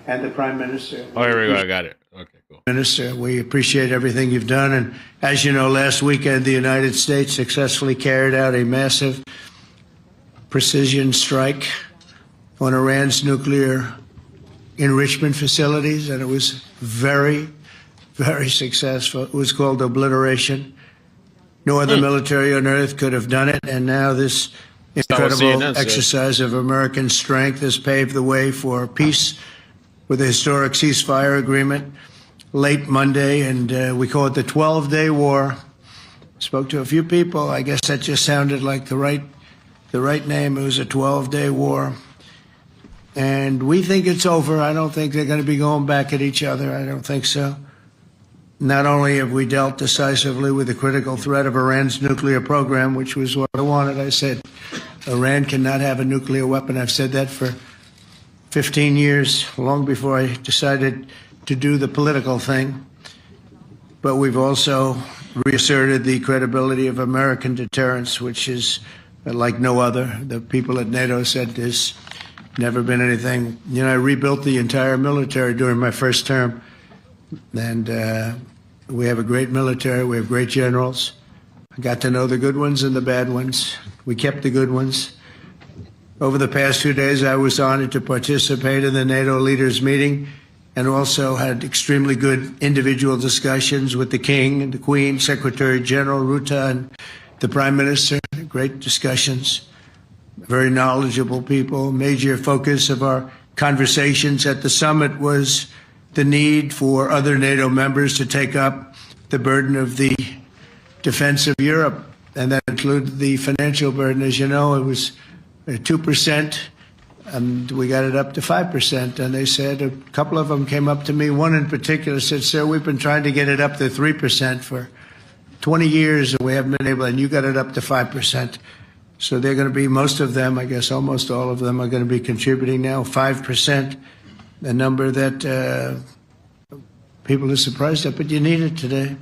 And the Prime Minister. Oh, here we go. I got it. Okay, cool. Minister, we appreciate everything you've done. And as you know, last weekend, the United States successfully carried out a massive precision strike on Iran's nuclear enrichment facilities, and it was very, very successful. It was called obliteration. No other military on earth could have done it, and now this incredible exercise of American strength has paved the way for peace with a historic ceasefire agreement late Monday, and we call it the 12-day war. Spoke to a few people. I guess that just sounded like the right name. It was a 12-day war. And we think it's over. I don't think they're going to be going back at each other. I don't think so. Not only have we dealt decisively with the critical threat of Iran's nuclear program, which was what I wanted. I said, Iran cannot have a nuclear weapon. I've said that for 15 years, long before I decided to do the political thing. But we've also reasserted the credibility of American deterrence, which is like no other. The people at NATO said there's never been anything. You know, I rebuilt the entire military during my first term. And we have a great military. We have great generals. I got to know the good ones and the bad ones. We kept the good ones. Over the past 2 days, I was honored to participate in the NATO leaders meeting and also had extremely good individual discussions with the King and the Queen, Secretary General Rutte, and the Prime Minister. Great discussions. Very knowledgeable people. Major focus of our conversations at the summit was the need for other NATO members to take up the burden of the defense of Europe, and that included the financial burden. As you know, it was 2%, and we got it up to 5%. And they said, a couple of them came up to me, one in particular said, "Sir, we've been trying to get it up to 3% for 20 years, and we haven't been able, and you got it up to 5%. So they're going to be, most of them, I guess almost all of them, are going to be contributing now 5%, a number that people are surprised at, but you need it today.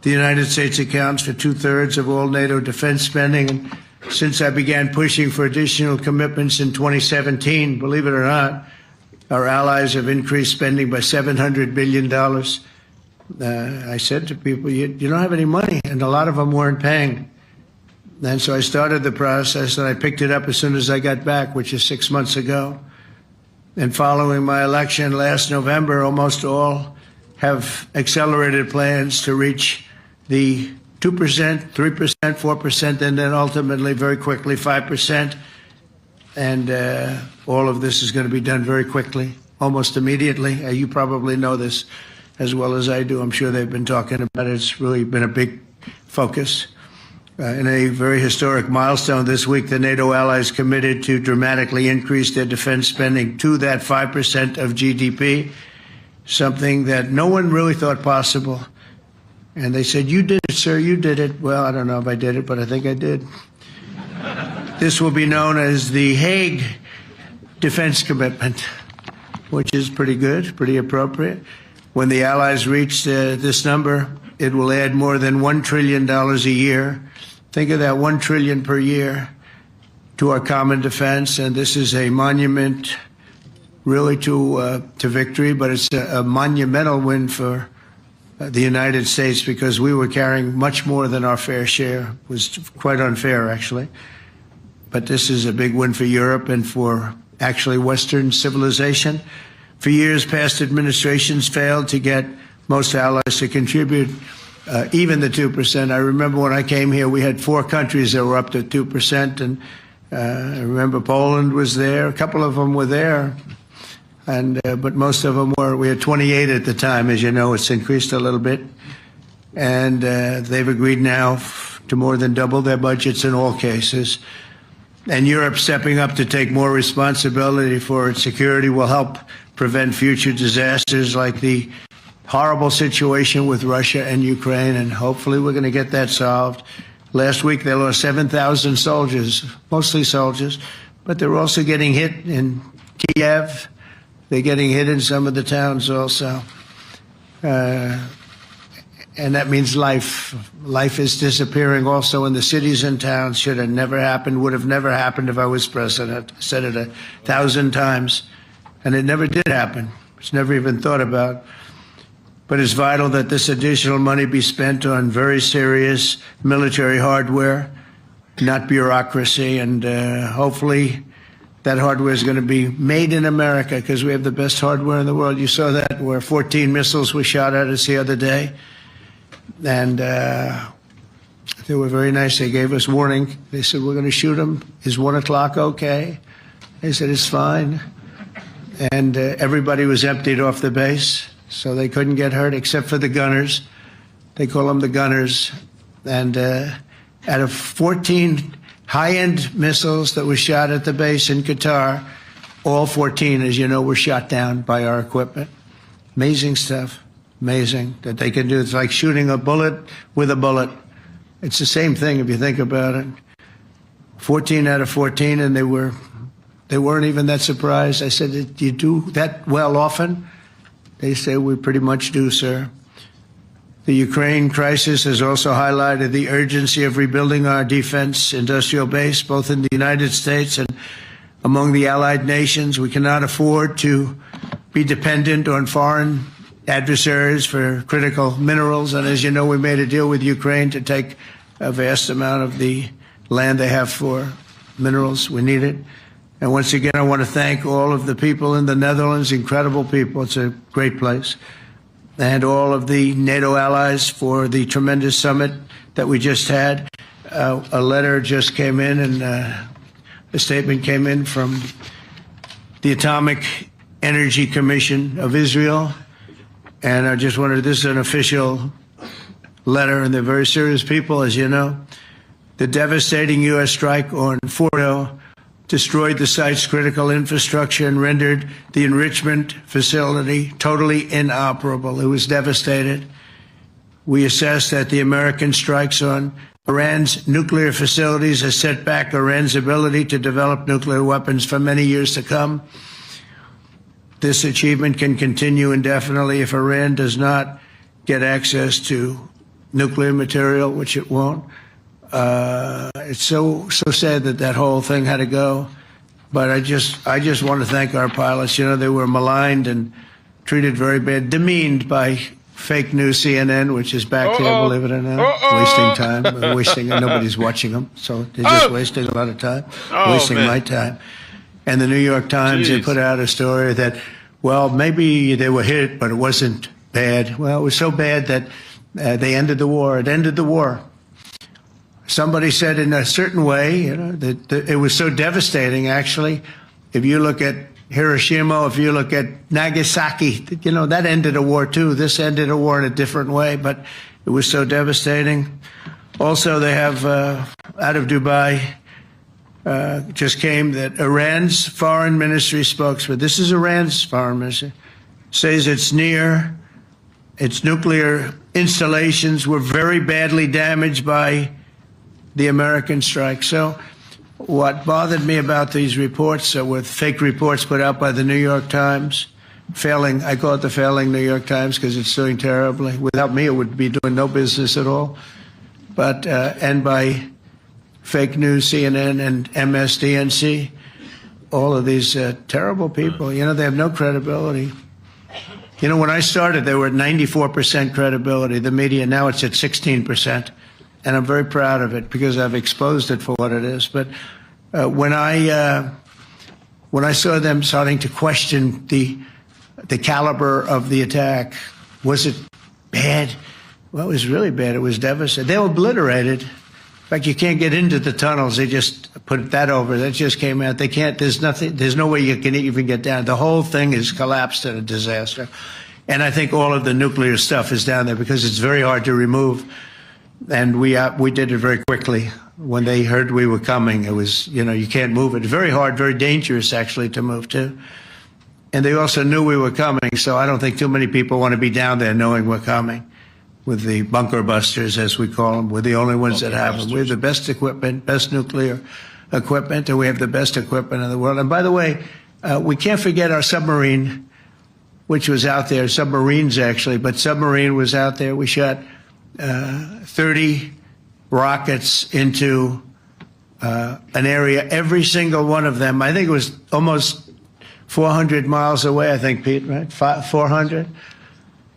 The United States accounts for 2/3 of all NATO defense spending, and since I began pushing for additional commitments in 2017, believe it or not, our allies have increased spending by $700 billion. I said to people, you don't have any money, and a lot of them weren't paying. And so I started the process, and I picked it up as soon as I got back, which is 6 months ago. And following my election last November, almost all have accelerated plans to reach the 2%, 3%, 4%, and then ultimately, very quickly, 5%. And all of this is going to be done very quickly, almost immediately. You probably know this as well as I do. I'm sure they've been talking about it. It's really been a big focus. In a very historic milestone this week, the NATO allies committed to dramatically increase their defense spending to that 5% of GDP, something that no one really thought possible. And they said, "You did it, sir, you did it." Well, I don't know if I did it, but I think I did. This will be known as the Hague Defense Commitment, which is pretty good, pretty appropriate. When the allies reach this number, it will add more than $1 trillion a year. Think of that, $1 trillion per year to our common defense. And this is a monument really to victory, but it's a monumental win for the United States, because we were carrying much more than our fair share. It was quite unfair, actually. But this is a big win for Europe and for actually Western civilization. For years, past administrations failed to get most allies to contribute even the 2%. I remember when I came here, we had 4 countries that were up to 2%. And I remember Poland was there. A couple of them were there. And but most of them were. We had 28 at the time. As you know, it's increased a little bit. And they've agreed now to more than double their budgets in all cases. And Europe stepping up to take more responsibility for its security will help prevent future disasters like the horrible situation with Russia and Ukraine, and hopefully we're going to get that solved. Last week they lost 7,000 soldiers, mostly soldiers, but they're also getting hit in Kiev. They're getting hit in some of the towns also. And that means life. Life is disappearing also in the cities and towns. Should have never happened, would have never happened if I was president. I said it 1,000 times, and it never did happen. It's never even thought about. But it's vital that this additional money be spent on very serious military hardware, not bureaucracy. And hopefully that hardware is going to be made in America, because we have the best hardware in the world. You saw that, where 14 missiles were shot at us the other day. And they were very nice. They gave us warning. They said, "We're going to shoot them. Is 1 o'clock okay?" They said, "It's fine." And everybody was emptied off the base, so they couldn't get hurt except for the gunners. They call them the gunners. And out of 14 high-end missiles that were shot at the base in Qatar, all 14, as you know, were shot down by our equipment. Amazing stuff. Amazing that they can do. It's like shooting a bullet with a bullet. It's the same thing if you think about it. 14 out of 14, and they were They weren't even that surprised. I said, "Do you do that well often?" They say, "We pretty much do, sir." The Ukraine crisis has also highlighted the urgency of rebuilding our defense industrial base, both in the United States and among the allied nations. We cannot afford to be dependent on foreign adversaries for critical minerals. And as you know, we made a deal with Ukraine to take a vast amount of the land they have for minerals. We need it. And once again, I want to thank all of the people in the Netherlands, incredible people. It's a great place. And all of the NATO allies for the tremendous summit that we just had. A letter just came in, and a statement came in from the Atomic Energy Commission of Israel. And I just wanted, this is an official letter, and they're very serious people, as you know. The devastating U.S. strike on Fordo destroyed the site's critical infrastructure and rendered the enrichment facility totally inoperable. It was devastated. We assess that the American strikes on Iran's nuclear facilities has set back Iran's ability to develop nuclear weapons for many years to come. This achievement can continue indefinitely if Iran does not get access to nuclear material, which it won't. It's so sad that that whole thing had to go. But I just want to thank our pilots. You know, they were maligned and treated very bad, demeaned by fake news CNN, which is back here, believe it or not, wasting time, wasting, nobody's watching them, so they're just wasting a lot of time, wasting my time. And the New York Times, they put out a story that, well, maybe they were hit, but it wasn't bad. Well, it was so bad that they ended the war. It ended the war. Somebody said in a certain way, you know, that it was so devastating, actually. If you look at Hiroshima, if you look at Nagasaki, you know, that ended a war too. This ended a war in a different way, but it was so devastating. Also, they have, out of Dubai, just came that Iran's foreign ministry spokesman, this is Iran's foreign ministry, says its nuclear installations were very badly damaged by the American strike. So what bothered me about these reports with fake reports put out by the New York Times, failing, I call it the failing New York Times because it's doing terribly. Without me, it would be doing no business at all. But, and by fake news, CNN and MSDNC, all of these terrible people, you know, they have no credibility. You know, when I started, they were at 94% credibility, the media. Now it's at 16%. And I'm very proud of it because I've exposed it for what it is. But when I saw them starting to question the caliber of the attack, was it bad? Well, it was really bad. It was devastating. They were obliterated. In fact, you can't get into the tunnels. They just put that over. That just came out. They can't. There's nothing. There's no way you can even get down. The whole thing is collapsed in a disaster. And I think all of the nuclear stuff is down there because it's very hard to remove. And we did it very quickly. When they heard we were coming, it was, you know, you can't move it. Very hard, very dangerous, actually, to move to. And they also knew we were coming, so I don't think too many people want to be down there knowing we're coming. With the bunker busters, as we call them, we're the only ones that have them. We have the best equipment, best nuclear equipment, and we have the best equipment in the world. And by the way, we can't forget our submarine, which was out there, submarines actually, but submarine was out there. We shot 30 rockets into an area, every single one of them. I think it was almost 400 miles away, I think, Pete, right? 400?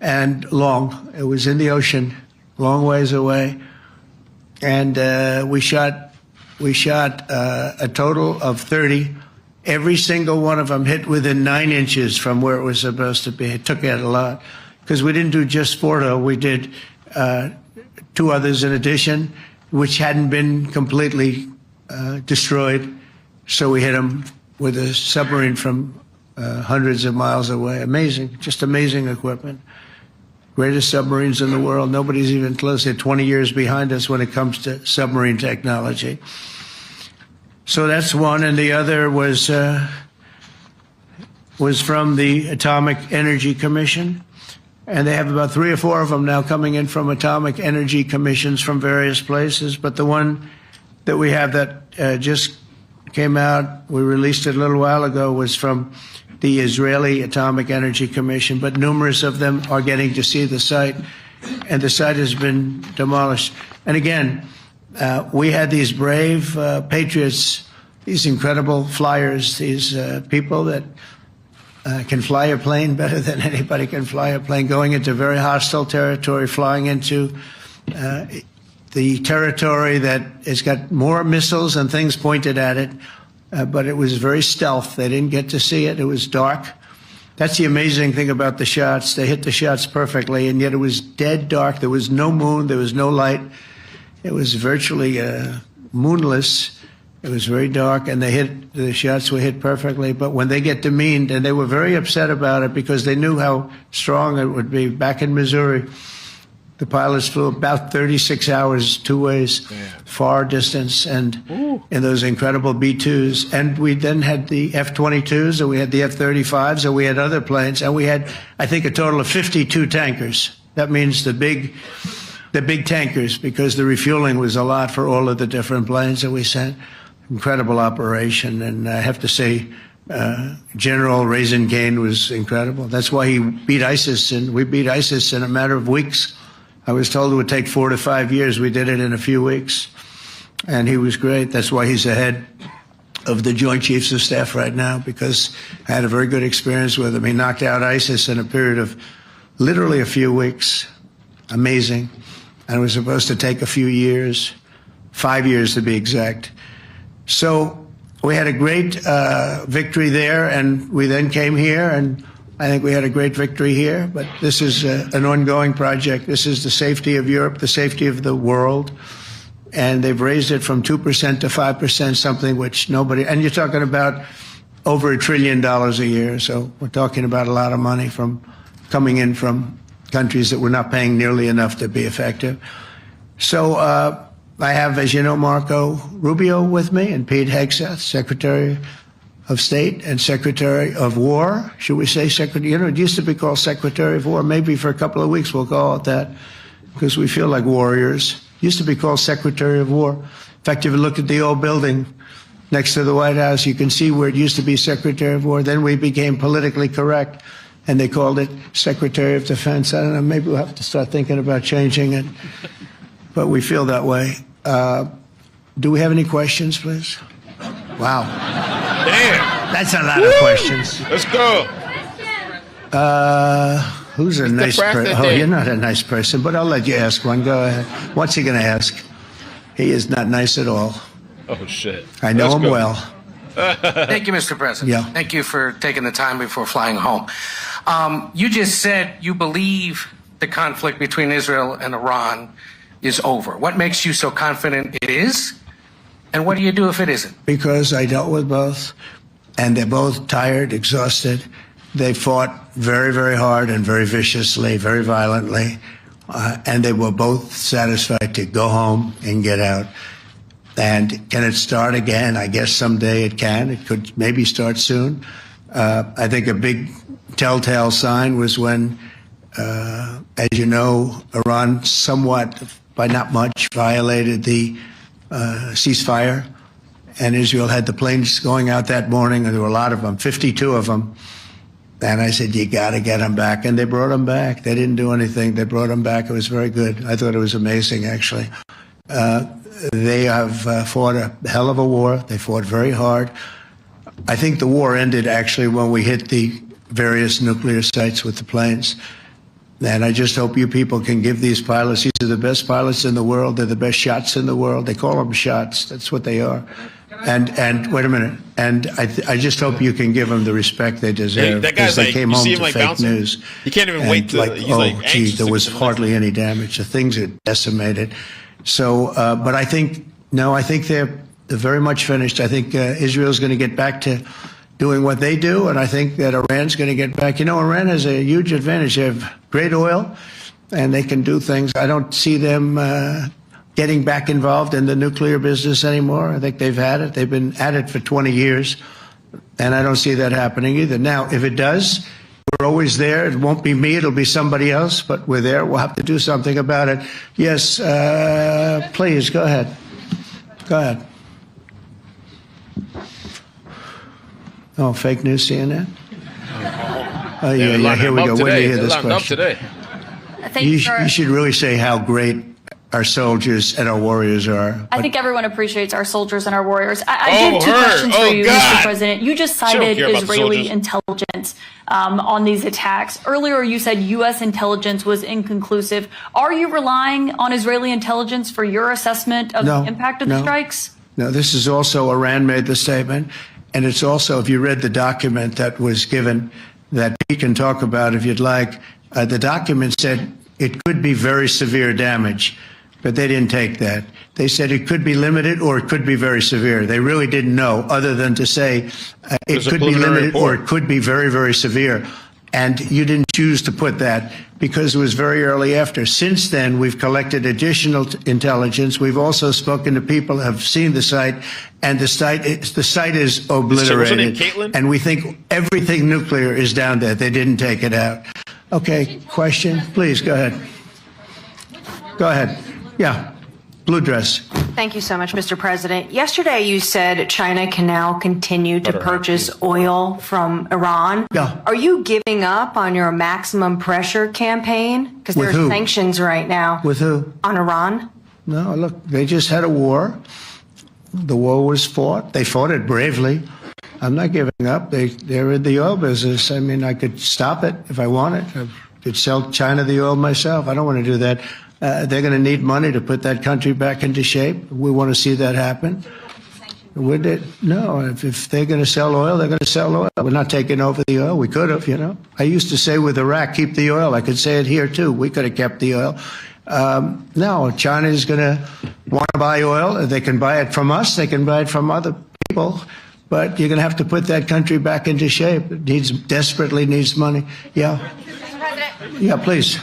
And long. It was in the ocean, long ways away. And we shot a total of 30. Every single one of them hit within 9 inches from where it was supposed to be. It took out a lot. Because we didn't do just Fordo, we did 2 others in addition, which hadn't been completely destroyed. So we hit them with a submarine from hundreds of miles away. Amazing, just amazing equipment. Greatest submarines in the world. Nobody's even close. They're 20 years behind us when it comes to submarine technology. So that's one, and the other was from the Atomic Energy Commission. And they have about 3 or 4 of them now coming in from atomic energy commissions from various places. But the one that we have that just came out, we released it a little while ago, was from the Israeli Atomic Energy Commission, but numerous of them are getting to see the site, and the site has been demolished. And again, we had these brave patriots, these incredible flyers, these people that can fly a plane better than anybody can fly a plane, going into very hostile territory, flying into the territory that has got more missiles and things pointed at it, but it was very stealth. They didn't get to see it. It was dark. That's the amazing thing about the shots. They hit the shots perfectly, and yet it was dead dark. There was no moon. There was no light. It was virtually moonless. It was very dark, and the shots were hit perfectly. But when they get demeaned, and they were very upset about it because they knew how strong it would be. Back in Missouri, the pilots flew about 36 hours, two ways, far distance, and in those incredible B-2s. And we then had the F-22s, and we had the F-35s, and we had other planes, and we had, I think, a total of 52 tankers. That means the big tankers, because the refueling was a lot for all of the different planes that we sent. Incredible operation, and I have to say, General Raisin Kane was incredible. That's why he beat ISIS, and we beat ISIS in a matter of weeks. I was told it would take 4 to 5 years. We did it in a few weeks, and he was great. That's why he's the head of the Joint Chiefs of Staff right now, because I had a very good experience with him. He knocked out ISIS in a period of literally a few weeks. Amazing. And it was supposed to take a few years, 5 years to be exact. So we had a great victory there, and we then came here, and I think we had a great victory here. But this is an ongoing project. This is the safety of Europe, the safety of the world. And they've raised it from 2% to 5%, something which nobody, and you're talking about over $1 trillion a year. So we're talking about a lot of money coming in from countries that were not paying nearly enough to be effective. So I have, as you know, Marco Rubio with me, and Pete Hegseth, Secretary of State and Secretary of War. Should we say Secretary? You know, it used to be called Secretary of War. Maybe for a couple of weeks we'll call it that, because we feel like warriors. It used to be called Secretary of War. In fact, if you look at the old building next to the White House, you can see where it used to be Secretary of War. Then we became politically correct, and they called it Secretary of Defense. I don't know, maybe we'll have to start thinking about changing it, but we feel that way. Do we have any questions, please? Wow. Damn. That's a lot of questions. Let's go. Who's a nice person? Oh, you're not a nice person, but I'll let you ask one. Go ahead. What's he going to ask? He is not nice at all. Oh, shit. I know him well. Thank you, Mr. President. Yeah. Thank you for taking the time before flying home. You just said you believe the conflict between Israel and Iran is over. What makes you so confident it is? And what do you do if it isn't? Because I dealt with both, and they're both tired, exhausted. They fought very, very hard and very viciously, very violently, and they were both satisfied to go home and get out. And can it start again? I guess someday it can. It could maybe start soon. I think a big telltale sign was when, as you know, Iran somewhat, by not much, violated the ceasefire, and Israel had the planes going out that morning, and there were a lot of them, 52 of them. And I said, you got to get them back. And they brought them back. They didn't do anything. They brought them back. It was very good. I thought it was amazing, actually. They have fought a hell of a war. They fought very hard. I think the war ended, actually, when we hit the various nuclear sites with the planes. And I just hope you people can give these pilots, these are the best pilots in the world. They're the best shots in the world. They call them shots. That's what they are. And wait a minute. And I just hope you can give them the respect they deserve. That guy's they like, came you home see him to like fake bouncing? news. You can't even And wait to, like, he's like anxious there to was get to the hardly any damage. The things are decimated. So, but I think they're very much finished. I think Israel's going to get back to doing what they do, and I think that Iran's going to get back. You know, Iran has a huge advantage. They have great oil, and they can do things. I don't see them getting back involved in the nuclear business anymore. I think they've had it. They've been at it for 20 years, and I don't see that happening either. Now, if it does, we're always there. It won't be me. It'll be somebody else, but we're there. We'll have to do something about it. Yes, please, go ahead. Go ahead. Oh, fake news, CNN? Oh, They're yeah, here we go. Wait to hear this lined up question. today. You should really say how great our soldiers and our warriors are. I think everyone appreciates our soldiers and our warriors. I did two questions for you, God. Mr. President. You just cited Israeli intelligence on these attacks. Earlier, you said U.S. intelligence was inconclusive. Are you relying on Israeli intelligence for your assessment of the impact of the strikes? No, this is also Iran made the statement. And it's also, if you read the document that was given that we can talk about if you'd like, the document said it could be very severe damage. But they didn't take that. They said it could be limited or it could be very severe. They really didn't know, other than to say it could be limited or it could be very, very severe. And you didn't choose to put that because it was very early after. Since then, we've collected additional intelligence. We've also spoken to people who have seen the site, and the site is obliterated. And we think everything nuclear is down there. They didn't take it out. Okay, question? Please, go ahead. Go ahead. Yeah, blue dress. Thank you so much, Mr. President. Yesterday, you said China can now continue to purchase oil from Iran. Yeah. Are you giving up on your maximum pressure campaign? Because With there's who? sanctions right now. With who? On Iran? No, look, they just had a war. The war was fought. They fought it bravely. I'm not giving up. They're in the oil business. I mean, I could stop it if I wanted. I could sell China the oil myself. I don't want to do that. They're going to need money to put that country back into shape. We want to see that happen. Would it? No, if they're going to sell oil, they're going to sell oil. We're not taking over the oil. We could have, you know. I used to say with Iraq, keep the oil. I could say it here, too. We could have kept the oil. No, China is going to want to buy oil. They can buy it from us. They can buy it from other people. But you're going to have to put that country back into shape. It desperately needs money. Yeah. Yeah, please.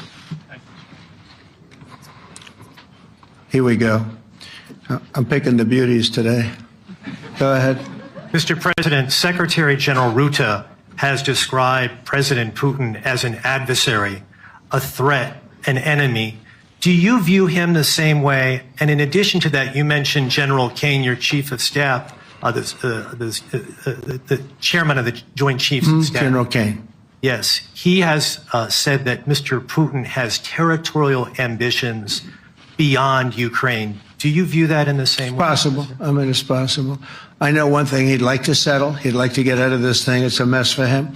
Here we go. I'm picking the beauties today. Go ahead. Mr. President, Secretary General Rutte has described President Putin as an adversary, a threat, an enemy. Do you view him the same way? And in addition to that, you mentioned General Kane, your chief of staff, the chairman of the Joint Chiefs of Staff. General Kane. Yes. He has said that Mr. Putin has territorial ambitions beyond Ukraine. Do you view that in the same way? Possible. I mean, it's possible. I know one thing. He'd like to settle. He'd like to get out of this thing. It's a mess for him.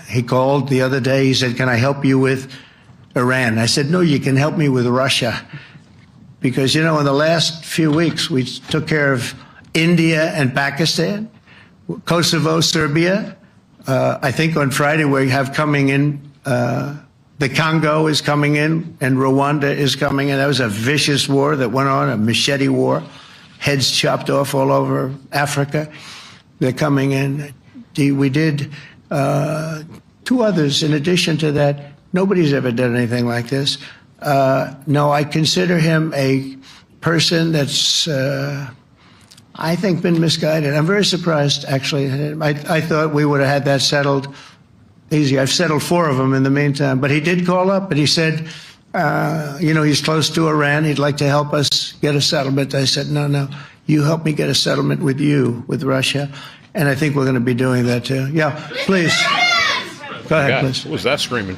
He called the other day. He said, can I help you with Iran? I said, no, you can help me with Russia. Because, you know, in the last few weeks, we took care of India and Pakistan, Kosovo, Serbia. I think on Friday we have coming in the Congo is coming in, and Rwanda is coming in. That was a vicious war that went on, a machete war, heads chopped off all over Africa. They're coming in. We did two others in addition to that. Nobody's ever done anything like this. No, I consider him a person that's, I think, been misguided. I'm very surprised, actually. I thought we would have had that settled easy. I've settled 4 of them in the meantime. But he did call up, and he said, you know, he's close to Iran. He'd like to help us get a settlement. I said, no, you help me get a settlement with you, with Russia. And I think we're going to be doing that, too. Yeah, please. Go ahead, please. What was that screaming?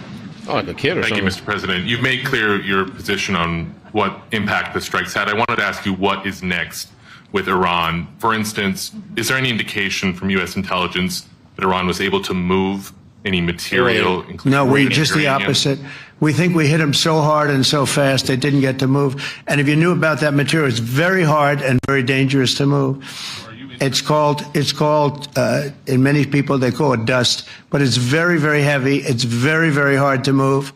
Oh, like a kid or something. Thank you, Mr. President. You've made clear your position on what impact the strikes had. I wanted to ask you what is next with Iran. For instance, is there any indication from U.S. intelligence that Iran was able to move any material? No, we just the opposite. We think we hit them so hard and so fast they didn't get to move. And if you knew about that material, it's very hard and very dangerous to move. It's called, in many people, they call it dust, but it's very, very heavy. It's very, very hard to move.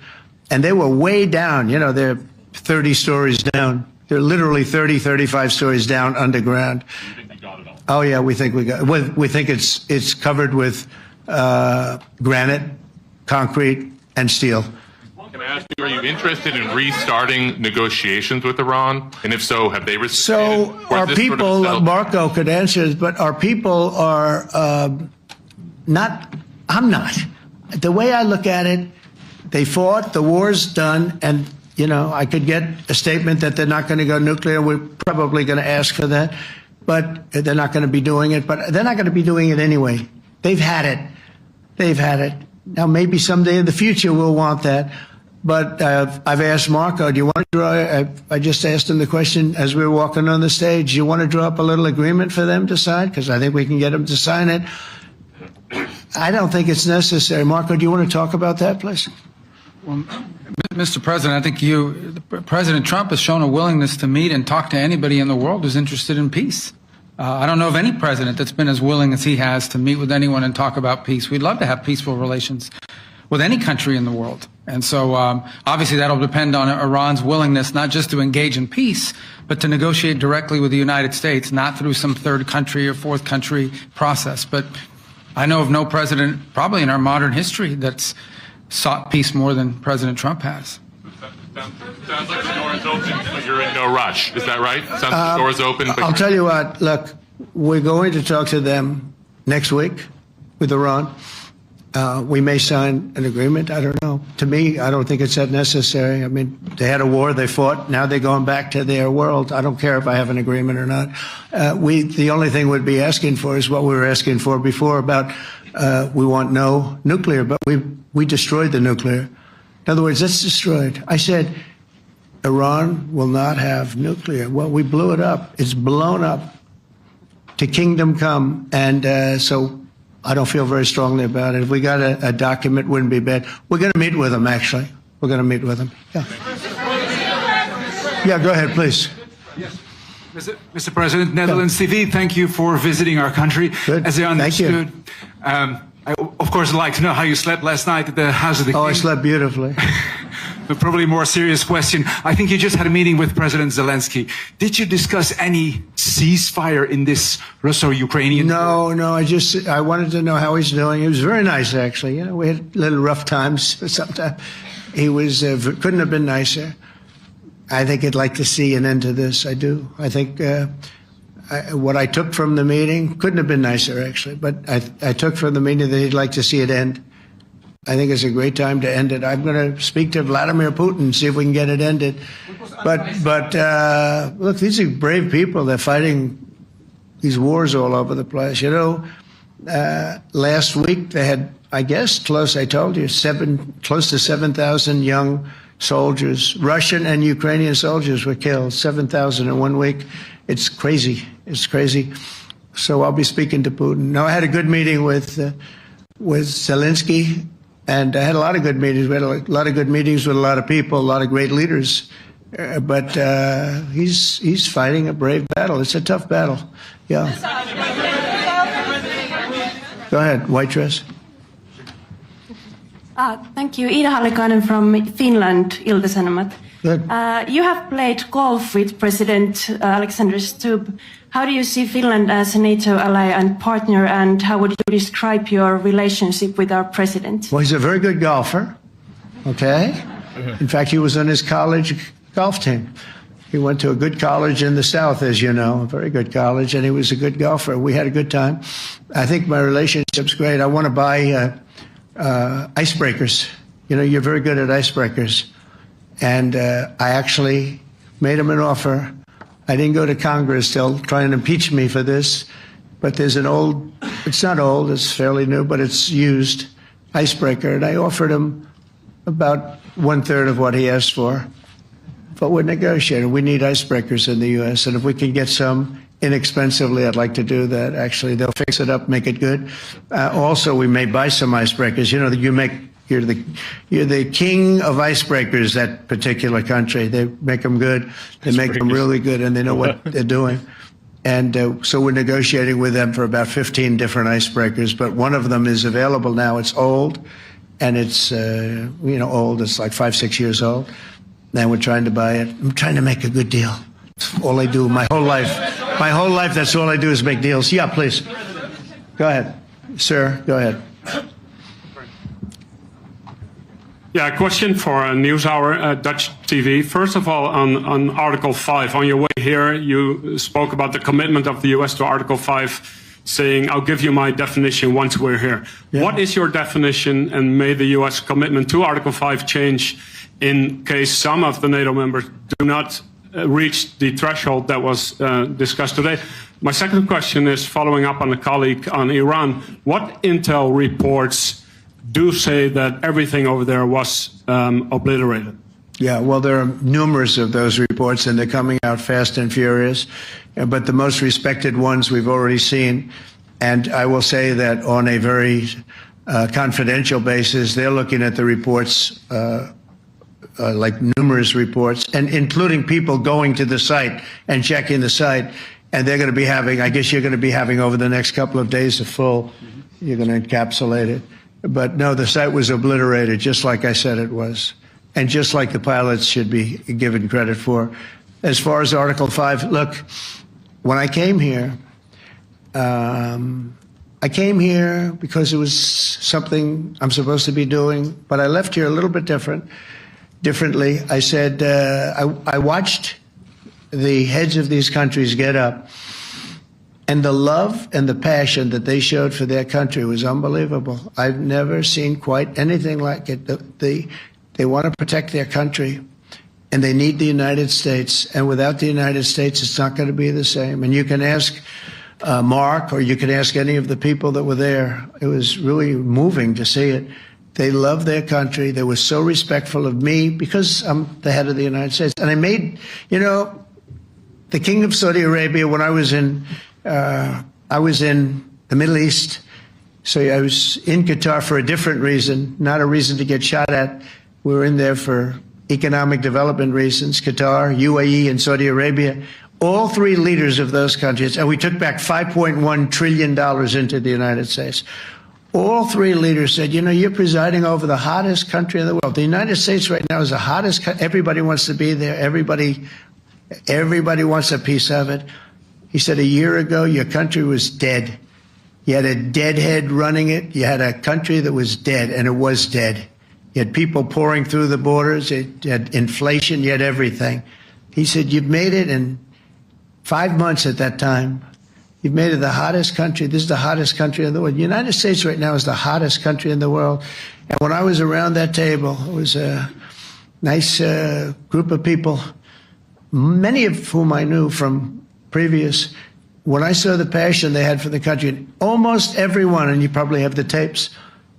And they were way down. You know, they're 30 stories down. They're literally 30, 35 stories down underground. You think you got it all? Oh, yeah, we think we got it. We think it's covered with granite, concrete, and steel. Can I ask you, are you interested in restarting negotiations with Iran? And if so, have they So our people, Marco could answer this, but our people are not, I'm not. The way I look at it, they fought, the war's done, and, you know, I could get a statement that they're not going to go nuclear. We're probably going to ask for that. but they're not going to be doing it. But they're not going to be doing it anyway. They've had it. They've had it. Now, maybe someday in the future we'll want that. But I've asked Marco, do you want to draw? I just asked him the question as we were walking on the stage. Do you want to draw up a little agreement for them to sign? Because I think we can get them to sign it. I don't think it's necessary. Marco, do you want to talk about that, please? Well, Mr. President, I think President Trump has shown a willingness to meet and talk to anybody in the world who's interested in peace. I don't know of any president that's been as willing as he has to meet with anyone and talk about peace. We'd love to have peaceful relations with any country in the world. And so obviously that'll depend on Iran's willingness not just to engage in peace, but to negotiate directly with the United States, not through some third country or fourth country process. But I know of no president, probably in our modern history, that's sought peace more than President Trump has. Sounds like the door is open, but you're in no rush. Is that right? Sounds like the door is open. But I'll tell you what, look, we're going to talk to them next week with Iran. We may sign an agreement. I don't know. To me, I don't think it's that necessary. I mean, they had a war, they fought. Now they're going back to their world. I don't care if I have an agreement or not. The only thing we'd be asking for is what we were asking for before about we want no nuclear, but we destroyed the nuclear. In other words, it's destroyed. I said Iran will not have nuclear. Well, we blew it up. It's blown up to kingdom come. And so I don't feel very strongly about it. If we got a document, it wouldn't be bad. We're going to meet with them, actually. We're going to meet with them. Yeah. Yeah, go ahead, please. Yes. Mr. President, Netherlands TV, thank you for visiting our country. Good. As I understood, Thank you. I, of course, would like to know how you slept last night at the House of the King. Oh, I slept beautifully. But probably a more serious question. I think you just had a meeting with President Zelensky. Did you discuss any ceasefire in this Russo-Ukrainian? No. I wanted to know how he's doing. He was very nice, actually. You know, we had little rough times sometimes. He was couldn't have been nicer. I think he'd like to see an end to this. I do. I think what I took from the meeting couldn't have been nicer, actually. But I took from the meeting that he'd like to see it end. I think it's a great time to end it. I'm going to speak to Vladimir Putin, see if we can get it ended. But look, these are brave people. They're fighting these wars all over the place. You know, last week they had, I guess, I told you, close to 7,000 young soldiers, Russian and Ukrainian soldiers were killed, 7,000 in 1 week. It's crazy. It's crazy. So I'll be speaking to Putin. No, I had a good meeting with Zelensky, and I had a lot of good meetings. We had a lot of good meetings with a lot of people, a lot of great leaders. But he's fighting a brave battle. It's a tough battle. Yeah. Go ahead, white dress. Thank you. Ida Hallikainen from Finland, Ilta-Sanomat. Good. You have played golf with President Alexander Stubb. How do you see Finland as a NATO ally and partner, and how would you describe your relationship with our president? Well, he's a very good golfer, okay? In fact, he was on his college golf team. He went to a good college in the South, as you know, a very good college, and he was a good golfer. We had a good time. I think my relationship's great. I want to buy icebreakers. You know, you're very good at icebreakers. And I actually made him an offer. I didn't go to Congress. They'll try and impeach me for this. But there's an old, it's not old, it's fairly new, but it's used icebreaker. And I offered him about 1/3 of what he asked for. But we're negotiating. We need icebreakers in the U.S. And if we can get some inexpensively, I'd like to do that. Actually, they'll fix it up, make it good. Also, we may buy some icebreakers. You know, you're the king of icebreakers, that particular country. They make them good. They make them really good, and they know what they're doing. And so we're negotiating with them for about 15 different icebreakers. But one of them is available now. It's old, and it's, old. It's like 5-6 years old. And we're trying to buy it. I'm trying to make a good deal. That's all I do my whole life. My whole life, that's all I do is make deals. Yeah, please. Go ahead. Sir, go ahead. Yeah, a question for NewsHour, Dutch TV. First of all, on Article 5, on your way here, you spoke about the commitment of the U.S. to Article 5, saying, I'll give you my definition once we're here. Yeah. What is your definition, and may the U.S. commitment to Article 5 change in case some of the NATO members do not reached the threshold that was discussed today. My second question is following up on a colleague on Iran. What intel reports do say that everything over there was obliterated? Yeah, well, there are numerous of those reports, and they're coming out fast and furious. But the most respected ones we've already seen. And I will say that on a very confidential basis, they're looking at the reports, like numerous reports, and including people going to the site and checking the site. And they're going to be having, I guess you're going to be having over the next couple of days a full, you're going to encapsulate it. But no, the site was obliterated, just like I said it was. And just like the pilots should be given credit for. As far as Article 5, look, when I came here because it was something I'm supposed to be doing, but I left here a little bit differently. I said, I watched the heads of these countries get up, and the love and the passion that they showed for their country was unbelievable. I've never seen quite anything like it. They want to protect their country, and they need the United States. And without the United States, it's not going to be the same. And you can ask Mark, or you can ask any of the people that were there. It was really moving to see it. They love their country. They were so respectful of me because I'm the head of the United States. And I made, the King of Saudi Arabia, when I was in the Middle East. So I was in Qatar for a different reason, not a reason to get shot at. We were in there for economic development reasons, Qatar, UAE, and Saudi Arabia. All three leaders of those countries, and we took back $5.1 trillion into the United States. All three leaders said, you're presiding over the hottest country in the world. The United States right now is the hottest country. Everybody wants to be there. Everybody wants a piece of it. He said, a year ago, your country was dead. You had a deadhead running it. You had a country that was dead, and it was dead. You had people pouring through the borders. You had inflation. You had everything. He said, you've made it in 5 months at that time. You've made it the hottest country. This is the hottest country in the world. The United States right now is the hottest country in the world. And when I was around that table, it was a nice group of people, many of whom I knew from previous. When I saw the passion they had for the country, almost everyone, and you probably have the tapes,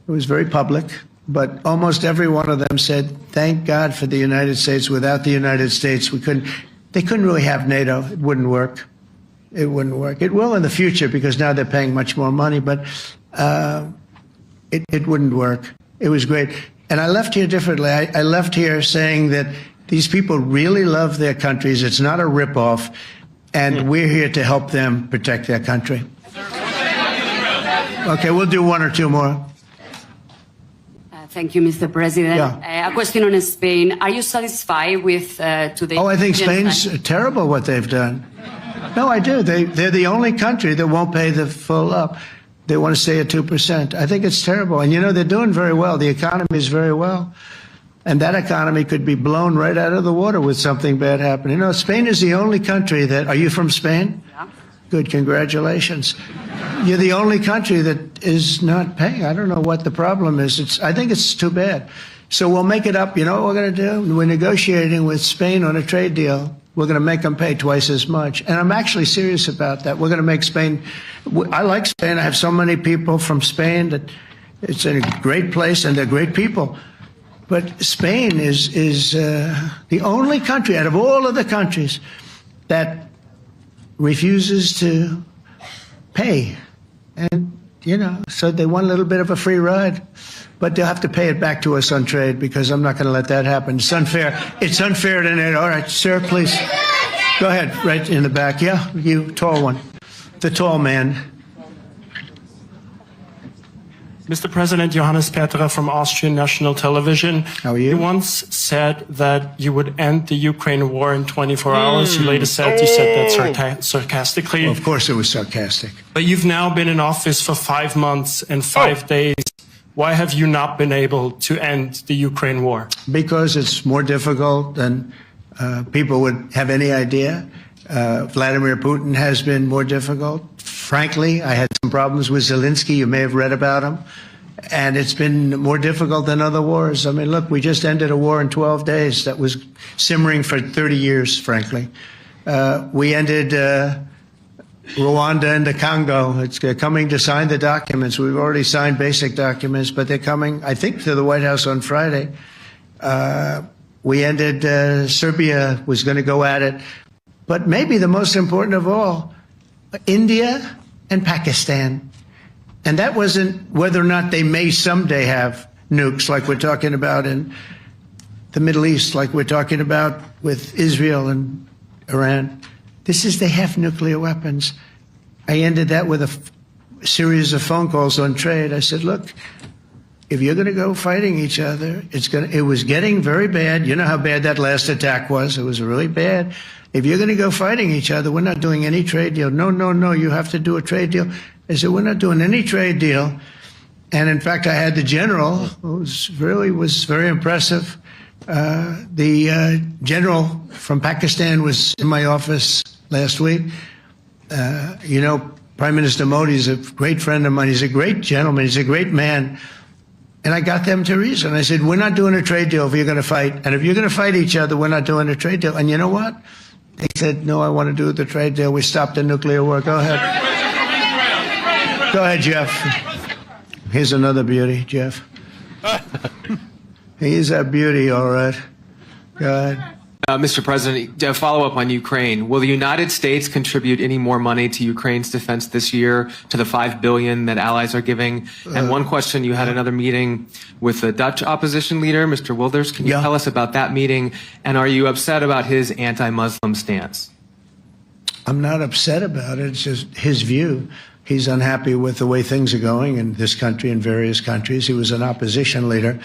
it was very public, but almost every one of them said, thank God for the United States. Without the United States, they couldn't really have NATO. It wouldn't work. It wouldn't work. It will in the future because now they're paying much more money, but it wouldn't work. It was great. And I left here differently. I left here saying that these people really love their countries. It's not a ripoff, and we're here to help them protect their country. Okay, we'll do one or two more. Thank you, Mr. President. Yeah. A question on Spain. Are you satisfied with today? Oh, I think Spain's terrible what they've done. No, I do. They're the only country that won't pay the full up. They want to stay at 2%. I think it's terrible. And, they're doing very well. The economy is very well. And that economy could be blown right out of the water with something bad happening. Spain is the only country that... Are you from Spain? Yeah. Good, congratulations. You're the only country that is not paying. I don't know what the problem is. I think it's too bad. So we'll make it up. You know what we're going to do? We're negotiating with Spain on a trade deal. We're going to make them pay twice as much. And I'm actually serious about that. We're going to make Spain... I like Spain. I have so many people from Spain that it's a great place and they're great people. But Spain is the only country out of all of the countries that refuses to pay. And, so they want a little bit of a free ride. But they'll have to pay it back to us on trade because I'm not going to let that happen. It's unfair. It's unfair to NATO. All right, sir, please. Go ahead, right in the back. Yeah, you, tall one. The tall man. Mr. President, Johannes Petra from Austrian National Television. How are you? You once said that you would end the Ukraine war in 24 hours. You later said you said that sarcastically. Well, of course it was sarcastic. But you've now been in office for 5 months and 5 days. Why have you not been able to end the Ukraine war? Because it's more difficult than people would have any idea. Vladimir Putin has been more difficult. Frankly, I had some problems with Zelensky. You may have read about him. And it's been more difficult than other wars. I mean, look, we just ended a war in 12 days that was simmering for 30 years, frankly. We ended Rwanda and the Congo. It's coming to sign the documents. We've already signed basic documents, but they're coming, I think, to the White House on Friday. We ended Serbia was going to go at it. But maybe the most important of all, India and Pakistan. And that wasn't whether or not they may someday have nukes like we're talking about in the Middle East, like we're talking about with Israel and Iran. This is they have nuclear weapons. I ended that with a series of phone calls on trade. I said, look, if you're going to go fighting each other, it was getting very bad. You know how bad that last attack was. It was really bad. If you're going to go fighting each other, we're not doing any trade deal. No, no, no, you have to do a trade deal. I said, we're not doing any trade deal. And in fact, I had the general, who was very impressive. The general from Pakistan was in my office last week. You know, Prime Minister Modi is a great friend of mine. He's a great gentleman. He's a great man. And I got them to reason. I said, we're not doing a trade deal if you're going to fight. And if you're going to fight each other, we're not doing a trade deal. And you know what? They said, no, I want to do the trade deal. We stopped the nuclear war. Go ahead. Go ahead, Jeff. Here's another beauty, Jeff. He's a beauty, all right. Go ahead. Mr. President, a follow-up on Ukraine. Will the United States contribute any more money to Ukraine's defense this year to the $5 billion that allies are giving? And one question, you had another meeting with the Dutch opposition leader, Mr. Wilders. Can you tell us about that meeting? And are you upset about his anti-Muslim stance? I'm not upset about it. It's just his view. He's unhappy with the way things are going in this country and various countries. He was an opposition leader.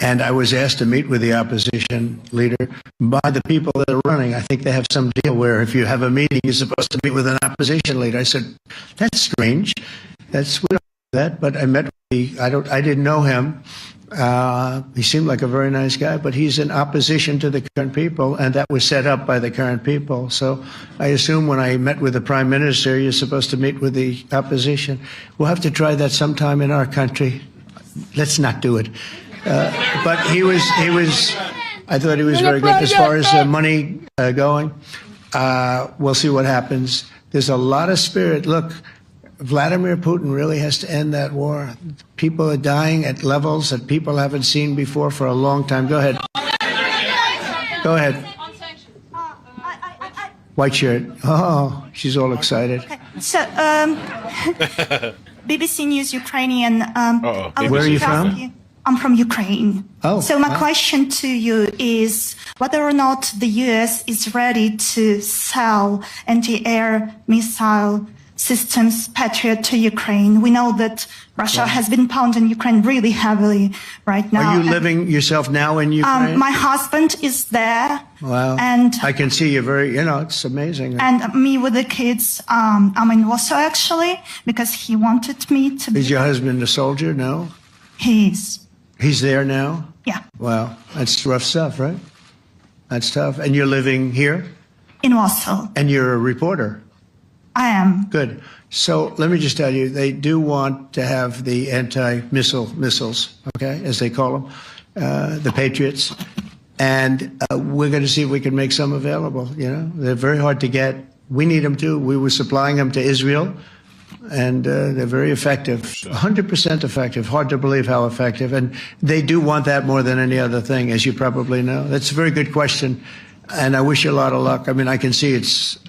And I was asked to meet with the opposition leader by the people that are running. I think they have some deal where if you have a meeting, you're supposed to meet with an opposition leader. I said, that's strange. We don't do that. But I met with I didn't know him. He seemed like a very nice guy, but he's in opposition to the current people, and that was set up by the current people. So I assume when I met with the Prime Minister, you're supposed to meet with the opposition. We'll have to try that sometime in our country. Let's not do it. But I thought he was very good as far as money going. We'll see what happens. There's a lot of spirit. Look, Vladimir Putin really has to end that war. People are dying at levels that people haven't seen before for a long time. Go ahead. Go ahead. White shirt. Oh, she's all excited. So, BBC News Ukrainian. Where are you from? I'm from Ukraine. Oh, so my question to you is whether or not the U.S. is ready to sell anti-air missile systems Patriot to Ukraine. We know that Russia has been pounding Ukraine really heavily right now. Are you living yourself now in Ukraine? My husband is there. Wow. And I can see you it's amazing. And me with the kids, I'm in Warsaw actually, because he wanted me to be. Is your husband a soldier? No? He is. He's there now? Yeah. Wow. That's rough stuff, right? That's tough. And you're living here? In Warsaw. And you're a reporter? I am. Good. So let me just tell you, they do want to have the missiles, okay, as they call them, the Patriots. And we're going to see if we can make some available, They're very hard to get. We need them too. We were supplying them to Israel. And they're very effective, 100% effective. Hard to believe how effective. And they do want that more than any other thing, as you probably know. That's a very good question. And I wish you a lot of luck. I mean, I can see it's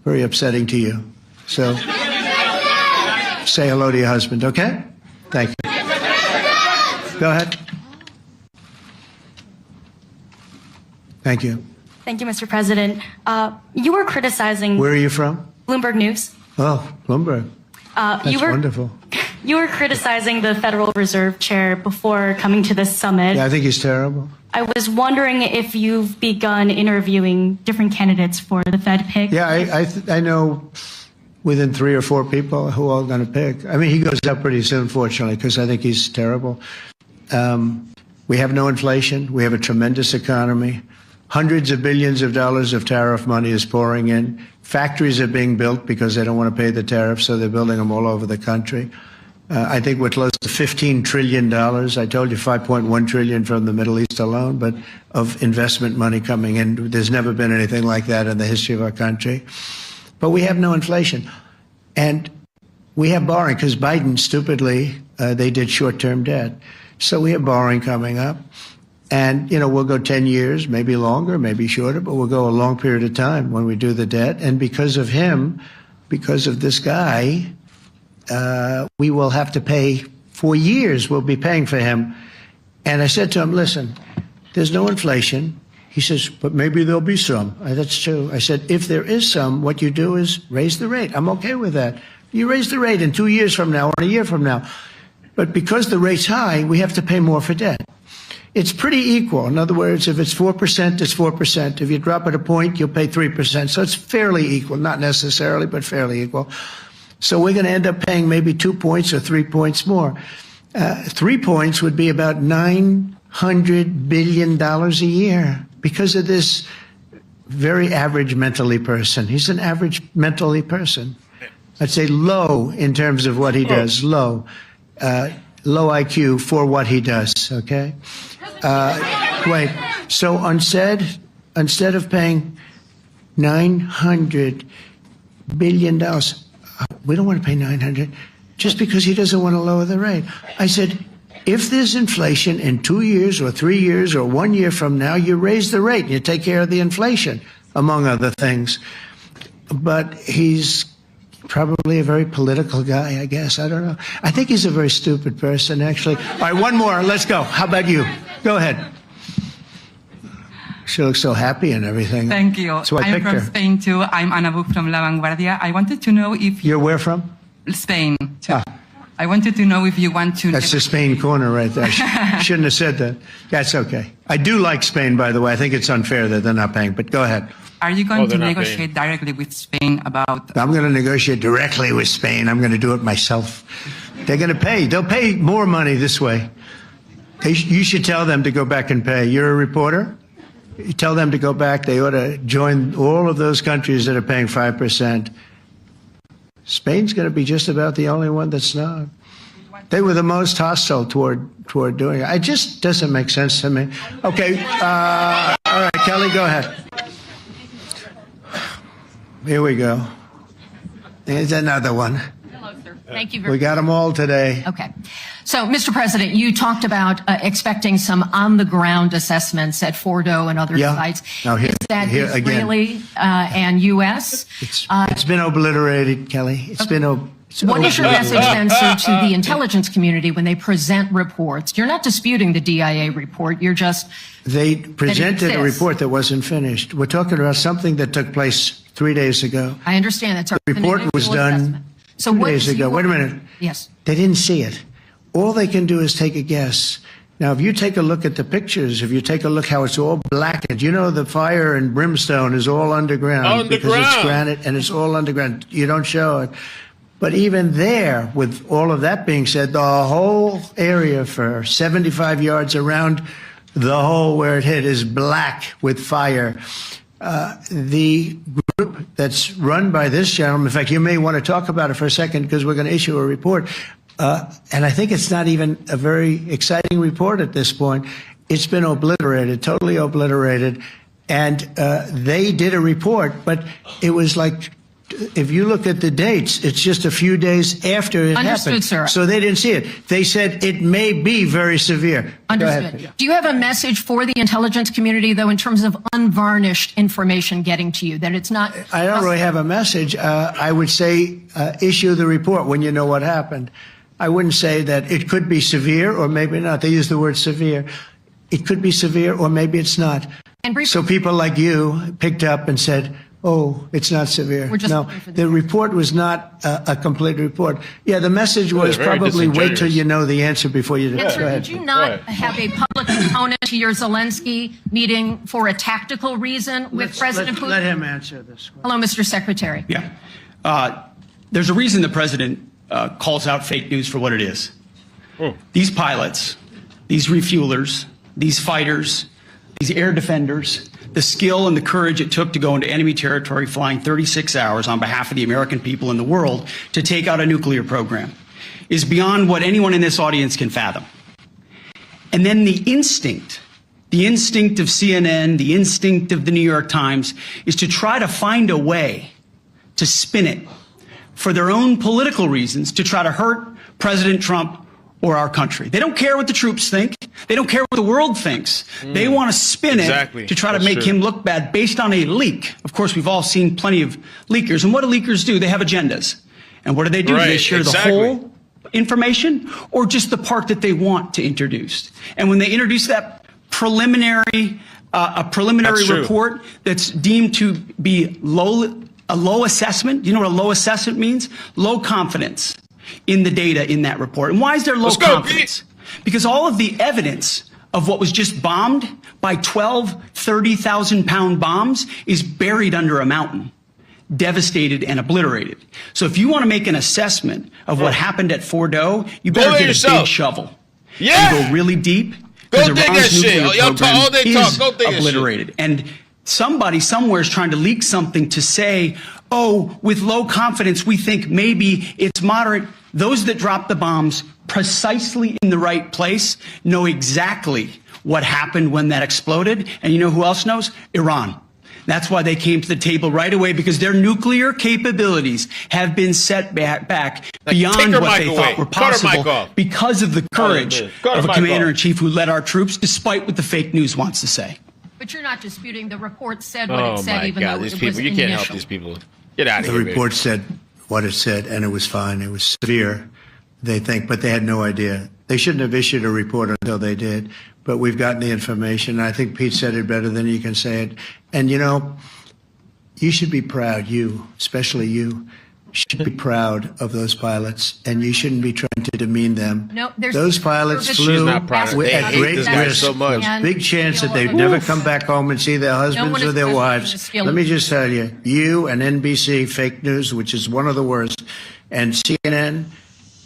very upsetting to you. So say hello to your husband, okay? Thank you. Go ahead. Thank you. Thank you, Mr. President. You were criticizing... Where are you from? Bloomberg News. Oh, Bloomberg. That's wonderful. You were criticizing the Federal Reserve Chair before coming to this summit. Yeah, I think he's terrible. I was wondering if you've begun interviewing different candidates for the Fed pick. Yeah, I know within 3 or 4 people who are going to pick. I mean, he goes up pretty soon, fortunately, because I think he's terrible. We have no inflation. We have a tremendous economy. Hundreds of billions of dollars of tariff money is pouring in. Factories are being built because they don't want to pay the tariffs, so they're building them all over the country. I think we're close to $15 trillion. I told you 5.1 trillion from the Middle East alone, but of investment money coming in. There's never been anything like that in the history of our country. But we have no inflation. And we have borrowing because Biden, stupidly, they did short-term debt. So we have borrowing coming up. And, we'll go 10 years, maybe longer, maybe shorter, but we'll go a long period of time when we do the debt. And because of him, because of this guy, we will have to pay for years. We'll be paying for him. And I said to him, listen, there's no inflation. He says, but maybe there'll be some. That's true. I said, if there is some, what you do is raise the rate. I'm okay with that. You raise the rate in 2 years from now or a year from now. But because the rate's high, we have to pay more for debt. It's pretty equal. In other words, if it's 4%, it's 4%. If you drop it a point, you'll pay 3%. So it's fairly equal, not necessarily, but fairly equal. So we're going to end up paying maybe 2 points or 3 points more. 3 points would be about $900 billion a year because of this very average mentally person. He's an average mentally person. I'd say low in terms of what he does, low IQ for what he does, okay? Wait, so instead of paying $900 billion, we don't want to pay 900 just because he doesn't want to lower the rate. I said, if there's inflation in 2 years or 3 years or 1 year from now, you raise the rate and you take care of the inflation, among other things. But he's probably a very political guy, I guess. I don't know. I think he's a very stupid person, actually. All right, one more. Let's go. How about you? Go ahead. She looks so happy and everything. Thank you. That's why I I'm picked from her. Spain too. I'm Ana Buch from La Vanguardia. I wanted to know if You're where from? Spain too. I wanted to know if you want to. That's the Spain corner right there. Shouldn't have said that. That's okay. I do like Spain, by the way. I think it's unfair that they're not paying, but go ahead. Are you going to negotiate directly with Spain about? I'm going to negotiate directly with Spain. I'm going to do it myself. They're going to pay. They'll pay more money this way. You should tell them to go back and pay. You're a reporter? You tell them to go back. They ought to join all of those countries that are paying 5%. Spain's going to be just about the only one that's not. They were the most hostile toward doing it. It just doesn't make sense to me. Okay. All right, Kelly, go ahead. Here we go. Here's another one. Hello, sir. Thank you very We much. got them all today. Okay. So, Mr. President, you talked about expecting some on-the-ground assessments at Fordo and other sites. Now here, Is that here Israeli and U.S.? It's been obliterated, Kelly. It's been What is your message then, sir, to the intelligence community when they present reports? You're not disputing the DIA report. You're just They presented a exists. report that wasn't finished. We're talking about something that took place 3 days ago. I understand that's The report was done So 2 what days is ago. your- Wait a minute. Yes. They didn't see it. All they can do is take a guess. Now, if you take a look at the pictures, if you take a look how it's all blackened, the fire and brimstone is all underground. Because it's granite and it's all underground. You don't show it. But even there, with all of that being said, the whole area for 75 yards around the hole where it hit is black with fire. The group that's run by this gentleman, in fact, you may want to talk about it for a second because we're going to issue a report. And I think it's not even a very exciting report at this point. It's been obliterated, totally obliterated. And they did a report, but it was like, if you look at the dates, it's just a few days after it Understood, happened. sir. So they didn't see it. They said it may be very severe. Go Understood. ahead. Do you have a message for the intelligence community, though, in terms of unvarnished information getting to you, that it's not... I don't really have a message. I would say issue the report when you know what happened. I wouldn't say that it could be severe or maybe not. They use the word severe. It could be severe or maybe it's not. So people like you picked up and said, oh, it's not severe. We're just No, looking for the report was not a complete report. Yeah, the message was very probably wait till disingenuous. you know the answer before you do And it. sir, did you not have a public component to your Zelensky meeting for a tactical reason with President Putin? Let him answer this. Hello, Mr. Secretary. Yeah. There's a reason the president calls out fake news for what it is. These pilots, these refuelers, these fighters, these air defenders, the skill and the courage it took to go into enemy territory flying 36 hours on behalf of the American people and the world to take out a nuclear program. is beyond what anyone in this audience can fathom. And then the instinct of CNN, the instinct of the New York Times, is to try to find a way to spin it for their own political reasons, to try to hurt President Trump or our country. They don't care what the troops think. They don't care what the world thinks. They want to spin it to try to make him look bad based on a leak. Of course, we've all seen plenty of leakers. And what do leakers do? They have agendas. And what do? They share the whole information or just the part that they want to introduce. And when they introduce that preliminary report that's deemed to be a low assessment, you know what a low assessment means? Low confidence in the data in that report. And why is there low confidence? Because all of the evidence of what was just bombed by 12 30,000-pound bombs is buried under a mountain, devastated and obliterated. So if you want to make an assessment of what happened at Fordo, you better get a big shovel. And go really deep, because Iran's nuclear program is obliterated. And somebody somewhere is trying to leak something to say, oh, with low confidence, we think maybe it's moderate. Those that dropped the bombs precisely in the right place know exactly what happened when that exploded. And you know who else knows? Iran. That's why they came to the table right away, because their nuclear capabilities have been set back beyond what they thought were possible because of the courage of a commander-in-chief who led our troops, despite what the fake news wants to say. But you're not disputing the report said what it said, even though it was you can't help these people. Get out of here. The report said what it said, and it was fine. It was severe, they think, but they had no idea. They shouldn't have issued a report until they did. But we've gotten the information. I think Pete said it better than you can say it. And, you know, you should be proud, especially you, should be proud of those pilots, and you shouldn't be trying to demean them. No, those pilots flew at great risk. So much. Big chance that they'd never come back home and see their husbands or their wives. Let me just tell you, you and NBC, fake news, which is one of the worst, and CNN,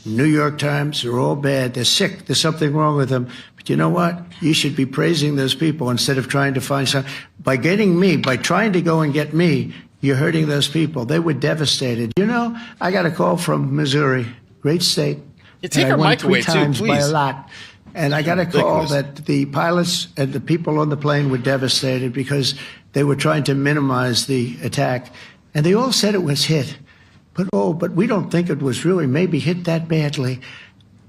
New York Times, are all bad. They're sick. There's something wrong with them. But you know what? You should be praising those people instead of trying to find some. By trying to go and get me, you're hurting those people. They were devastated. You know, I got a call from Missouri, great state. You take her mic away, too, please. By a lot. And I got a call that the pilots and the people on the plane were devastated because they were trying to minimize the attack. And they all said it was hit. But we don't think it was really maybe hit that badly.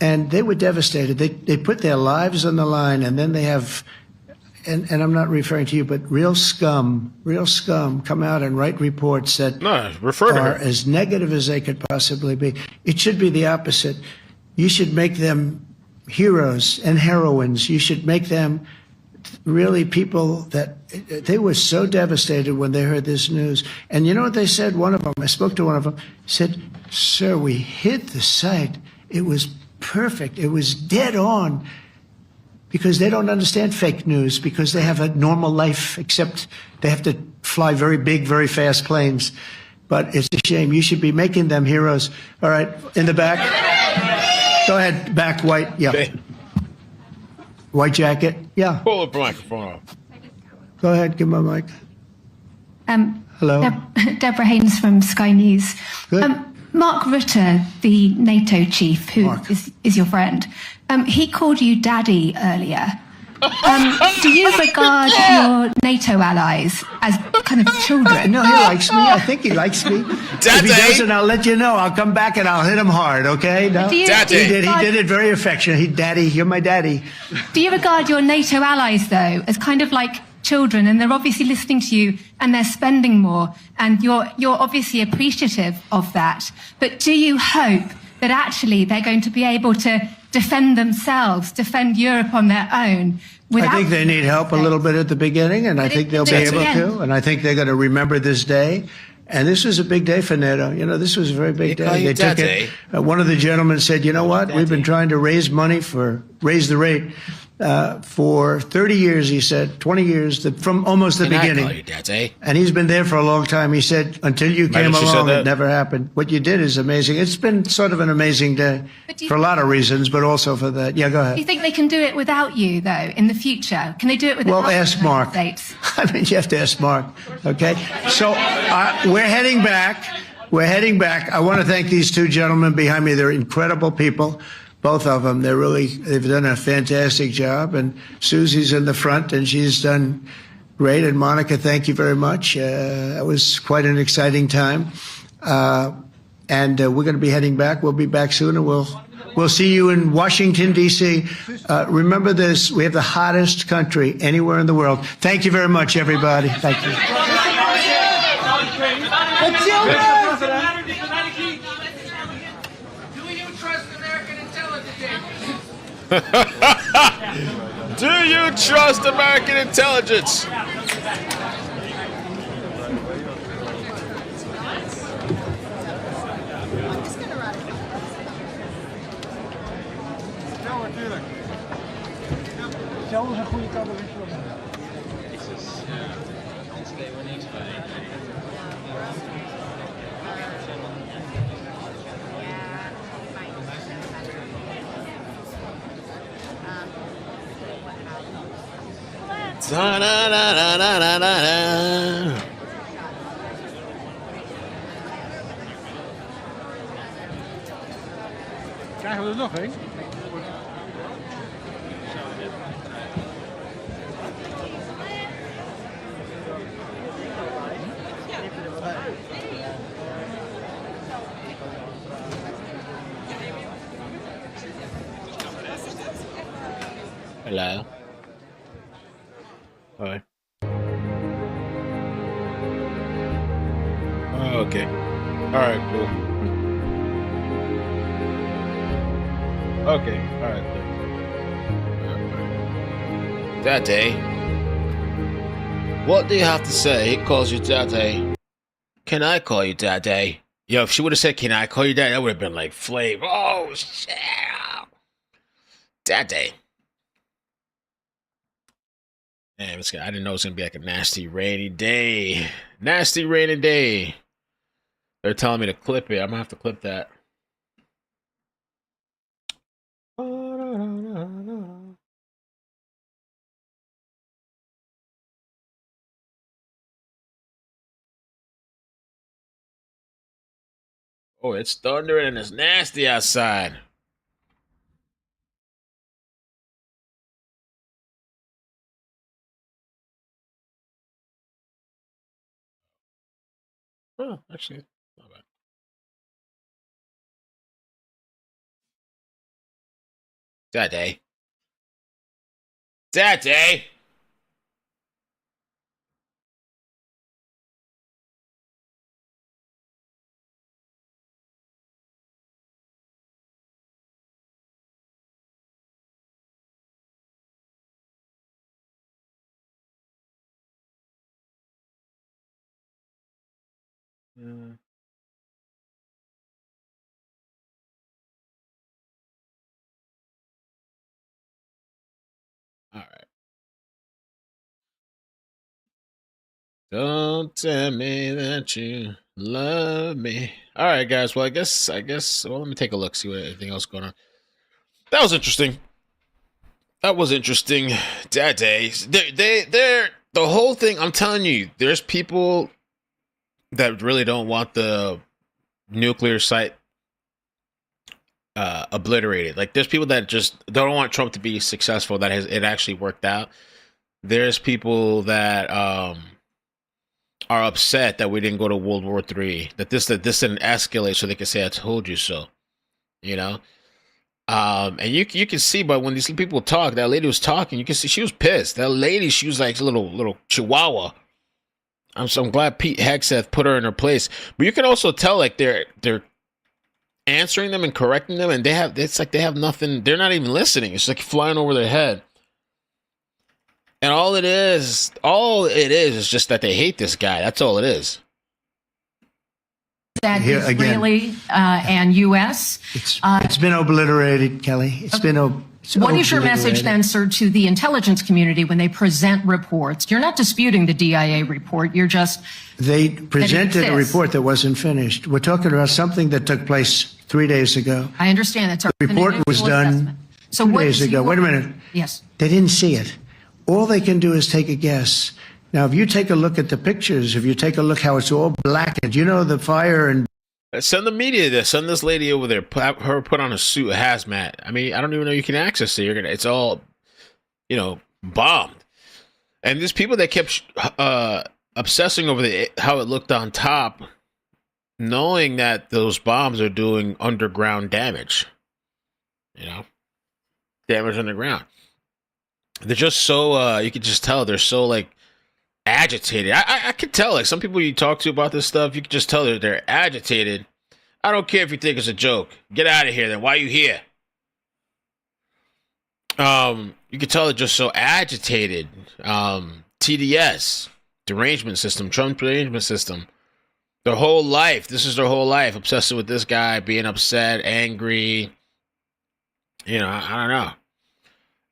And they were devastated. They put their lives on the line, and then they have, and I'm not referring to you, but real scum come out and write reports that are as negative as they could possibly be. It should be the opposite. You should make them heroes and heroines. You should make them really people that they were so devastated when they heard this news. And you know what they said? One of them, I spoke to one of them, said, "Sir, we hit the site. It was perfect. It was dead on." Because they don't understand fake news, because they have a normal life, except they have to fly very big, very fast planes. But it's a shame. You should be making them heroes. All right, in the back. Go ahead, back, white. Yeah. Okay. White jacket? Yeah. Pull up the microphone off. Go ahead, give my mic. Hello. Deborah Haynes from Sky News. Mark Rutte, the NATO chief, who is your friend, he called you daddy earlier. Do you regard your NATO allies as kind of children? No, he likes me. I think he likes me. Daddy. If he doesn't, I'll let you know. I'll come back and I'll hit him hard, okay? No? He did it very affectionate. Daddy, you're my daddy. Do you regard your NATO allies, though, as kind of like children? And they're obviously listening to you and they're spending more. And you're obviously appreciative of that. But do you hope that actually they're going to be able to defend themselves, defend Europe on their own? I think they need help a little bit at the beginning, and I think they'll be able to. And I think they're going to remember this day. And this was a big day for NATO. You know, this was a very big day. They took it. One of the gentlemen said, "You know what? We've been trying to raise money raise the rate for 30 years," he said, 20 years, from almost the beginning. And he's been there for a long time. He said, until you came along, it never happened. What you did is amazing. It's been sort of an amazing day for a lot of reasons, but also for that. Yeah, go ahead. Do you think they can do it without you, though, in the future? Can they do it without Well, ask Mark. States? I mean, you have to ask Mark, okay? So we're heading back. We're heading back. I want to thank these two gentlemen behind me. They're incredible people, both of them. They've done a fantastic job. And Susie's in the front, and she's done great. And Monica, thank you very much. It was quite an exciting time. And we're going to be heading back. We'll be back soon, and we'll see you in Washington, D.C. Remember this, we have the hottest country anywhere in the world. Thank you very much, everybody. Thank you. Do you trust American intelligence? Da, da, da, da, da, da, da. Krijgen we er nog een? Hello. Hi. Oh, okay. All right, cool. Okay, all right. Daddy, what do you have to say? He calls you Daddy. Can I call you Daddy? Yo, if she would have said, "Can I call you Daddy?" that would have been like flame. Oh shit, Daddy. Damn, I didn't know it was gonna be like a nasty rainy day. Nasty rainy day. They're telling me to clip it. I'm gonna have to clip that. Oh, it's thundering and it's nasty outside. Oh, actually, not bad. Daddy. Daddy! All right. Don't tell me that you love me. All right, guys. Well, I guess. Well, let me take a look. See what anything else going on. That was interesting. Daddy. They're the whole thing. I'm telling you, there's people that really don't want the nuclear site obliterated. Like, there's people that just don't want Trump to be successful. That it actually worked out. There's people that are upset that we didn't go to World War III. That this didn't escalate, so they can say, "I told you so." You know. And you can see, but when these people talk, that lady was talking. You can see she was pissed. That lady, she was like a little chihuahua. I'm glad Pete Hegseth put her in her place. But you can also tell, like, they're answering them and correcting them, and it's like they have nothing. They're not even listening. It's like flying over their head. And all it is just that they hate this guy. That's all it is. That Israeli and U.S. It's been obliterated, Kelly. It's been What is your message then, sir, to the intelligence community when they present reports? You're not disputing the DIA report. You're just... They presented a report that wasn't finished. We're talking about something that took place 3 days ago. I understand that. The report was done 2 days ago. Wait a minute. Yes. They didn't see it. All they can do is take a guess. Now, if you take a look at the pictures, if you take a look how it's all blackened, you know the fire in Send the media this. Send this lady over there. Have her put on a suit, a hazmat. I mean, I don't even know you can access it. It's all, bombed. And there's people that kept obsessing over how it looked on top, knowing that those bombs are doing underground damage. Damage underground. They're just so, you could just tell they're so, like, agitated. I could tell, like, some people you talk to about this stuff, you could just tell they're agitated. I don't care if you think it's a joke. Get out of here, then. Why are you here? You could tell they're just so agitated. TDS, derangement system, Trump derangement system. Their whole life, this is their whole life, obsessed with this guy, being upset, angry. I don't know.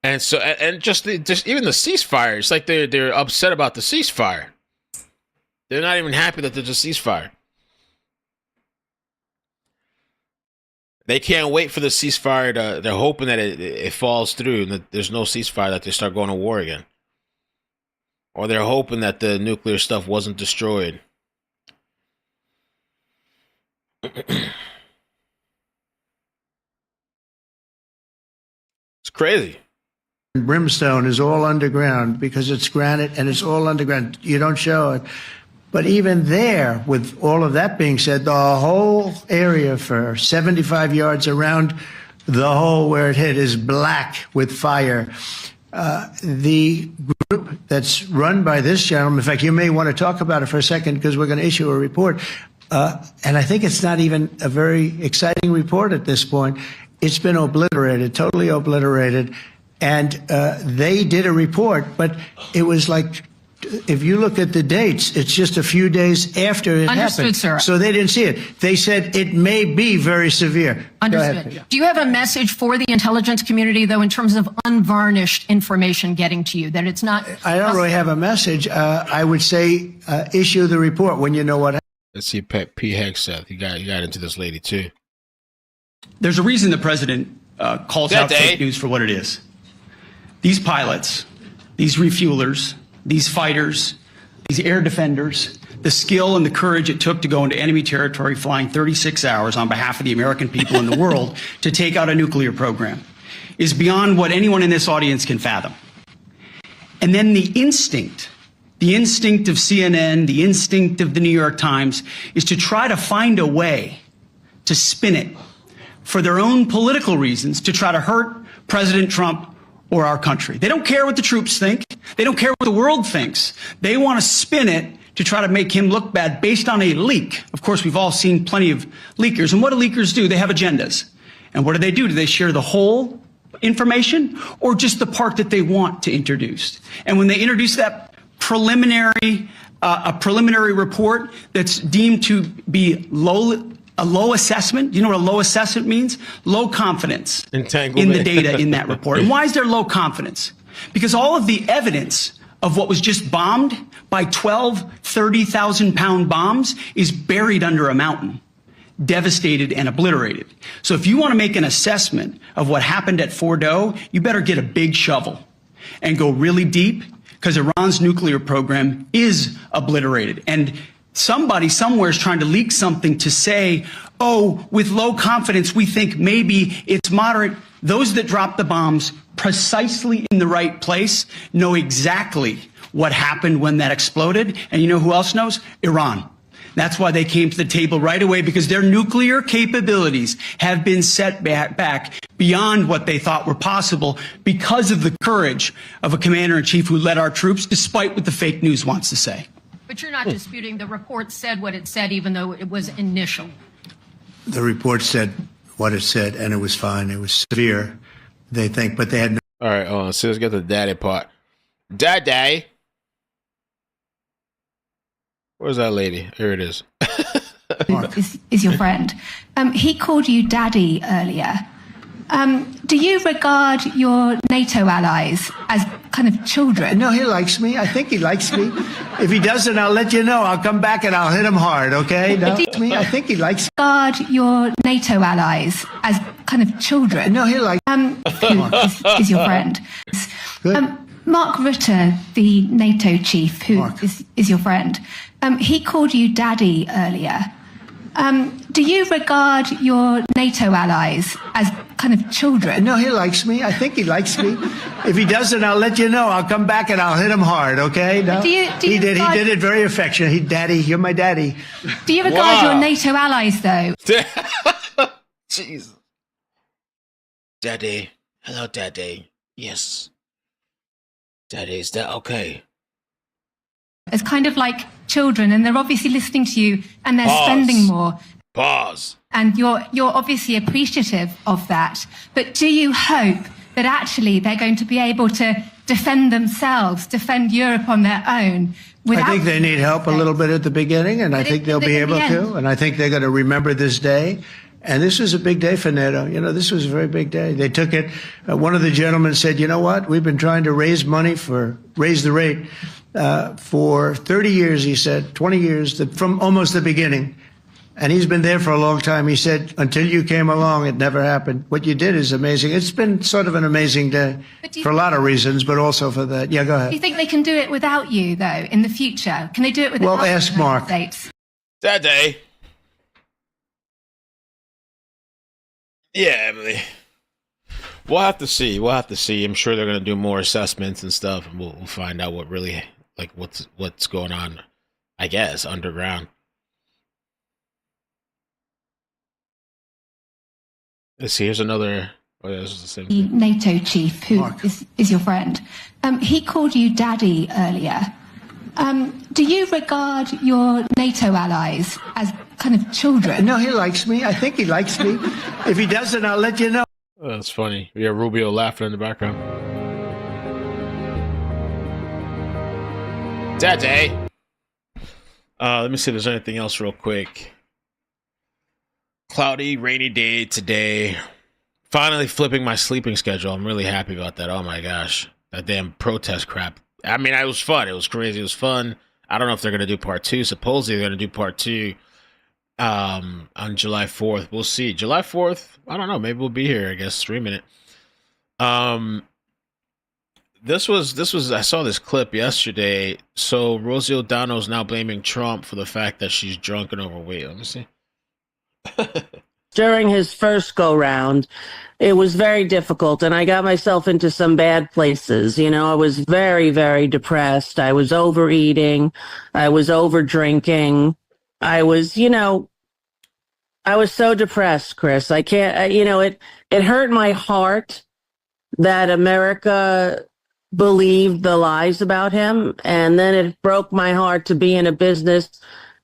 And so, and just even the ceasefire, it's like they're upset about the ceasefire. They're not even happy that there's a ceasefire. They can't wait for the ceasefire they're hoping that it falls through and that there's no ceasefire, that they start going to war again. Or they're hoping that the nuclear stuff wasn't destroyed. It's crazy. Brimstone is all underground because it's granite and it's all underground. You don't show it. But even there, with all of that being said, the whole area for 75 yards around the hole where it hit is black with fire. The group that's run by this gentleman, in fact, you may want to talk about it for a second because we're going to issue a report. And I think it's not even a very exciting report at this point. It's been obliterated, totally obliterated. And they did a report, but it was like, if you look at the dates, it's just a few days after it happened. Sir. So they didn't see it. They said it may be very severe. Understood. Do you have a message for the intelligence community, though, in terms of unvarnished information getting to you, that it's not... I don't really have a message. I would say issue the report when you know what happened. Let's see, P. Hegseth. You got into this lady, too. There's a reason the president calls out fake news for what it is. These pilots, these refuelers, these fighters, these air defenders, the skill and the courage it took to go into enemy territory flying 36 hours on behalf of the American people and the world to take out a nuclear program is beyond what anyone in this audience can fathom. And then the instinct of CNN, the instinct of the New York Times is to try to find a way to spin it for their own political reasons, to try to hurt President Trump or our country. They don't care what the troops think. They don't care what the world thinks. They want to spin it to try to make him look bad based on a leak. Of course, we've all seen plenty of leakers. And what do leakers do? They have agendas. And what do? Do they share the whole information or just the part that they want to introduce? And when they introduce that preliminary report that's deemed to be a low assessment. You know what a low assessment means? Low confidence in the data in that report. And why is there low confidence? Because all of the evidence of what was just bombed by 12, 30,000 pound bombs is buried under a mountain, devastated and obliterated. So if you want to make an assessment of what happened at Fordo, you better get a big shovel and go really deep, because Iran's nuclear program is obliterated. And somebody somewhere is trying to leak something to say, oh, with low confidence, we think maybe it's moderate. Those that dropped the bombs precisely in the right place know exactly what happened when that exploded. And you know who else knows? Iran. That's why they came to the table right away, because their nuclear capabilities have been set back beyond what they thought were possible because of the courage of a commander-in-chief who led our troops, despite what the fake news wants to say. But you're not disputing the report said what it said, even though it was initial. The report said what it said, and it was fine. It was severe, they think, but they had no... All right, hold on. So let's get the daddy part. Daddy. Where's that lady? Here it is. is your friend. He called you daddy earlier. Do you regard your NATO allies as kind of children? No, he likes me. I think he likes me. If he doesn't, I'll let you know. I'll come back and I'll hit him hard, okay? No, I think he likes me. Regard your NATO allies as kind of children? No, he likes who is your friend. Mark Rutte, the NATO chief, who is your friend, he called you daddy earlier. Do you regard your NATO allies as kind of children? No, he likes me. I think he likes me. If he doesn't, I'll let you know. I'll come back and I'll hit him hard, okay? No? He did it very affectionate. Daddy, you're my daddy. Do you regard your NATO allies, though? Jesus. Daddy. Hello, Daddy. Yes. Daddy, is that okay? As kind of like children, and they're obviously listening to you, and they're Pause. spending more. Pause. And you're obviously appreciative of that. But do you hope that actually they're going to be able to defend themselves, defend Europe on their own? I think they need help a little bit at the beginning, and I think they'll be able to. And I think they're going to remember this day. And this was a big day for NATO. You know, this was a very big day. They took it. One of the gentlemen said, you know what? We've been trying to raise the rate for 30 years, he said, 20 years, from almost the beginning. And he's been there for a long time. He said, until you came along, it never happened. What you did is amazing. It's been sort of an amazing day for a lot of reasons, but also for that. Yeah, go ahead. Do you think they can do it without you, though, in the future? Can they do it without Well, ask Mark. That day. Yeah, Emily. We'll have to see. I'm sure they're going to do more assessments and stuff, and we'll find out what really, like, what's going on, I guess, underground. Let's see. Here's another. Oh, yeah, this is the same The thing. NATO chief, who is your friend, he called you daddy earlier. Do you regard your NATO allies as kind of children? No, he likes me. I think he likes me. If he doesn't, I'll let you know. Oh, that's funny. We have Rubio laughing in the background. Daddy. Let me see if there's anything else real quick. Cloudy, rainy day today. Finally flipping my sleeping schedule. I'm really happy about that. Oh my gosh. That damn protest crap. I mean, it was fun. It was crazy. It was fun. I don't know if they're going to do part 2. Supposedly they're going to do part 2 on July 4th. We'll see. July 4th? I don't know. Maybe we'll be here, I guess, streaming it. This was I saw this clip yesterday. So Rosie O'Donnell is now blaming Trump for the fact that she's drunk and overweight. Let me see. During his first go round, it was very difficult, and I got myself into some bad places. You know, I was very, very depressed. I was overeating. I was over drinking. I was so depressed, Chris. I can't, it hurt my heart that America believed the lies about him. And then it broke my heart to be in a business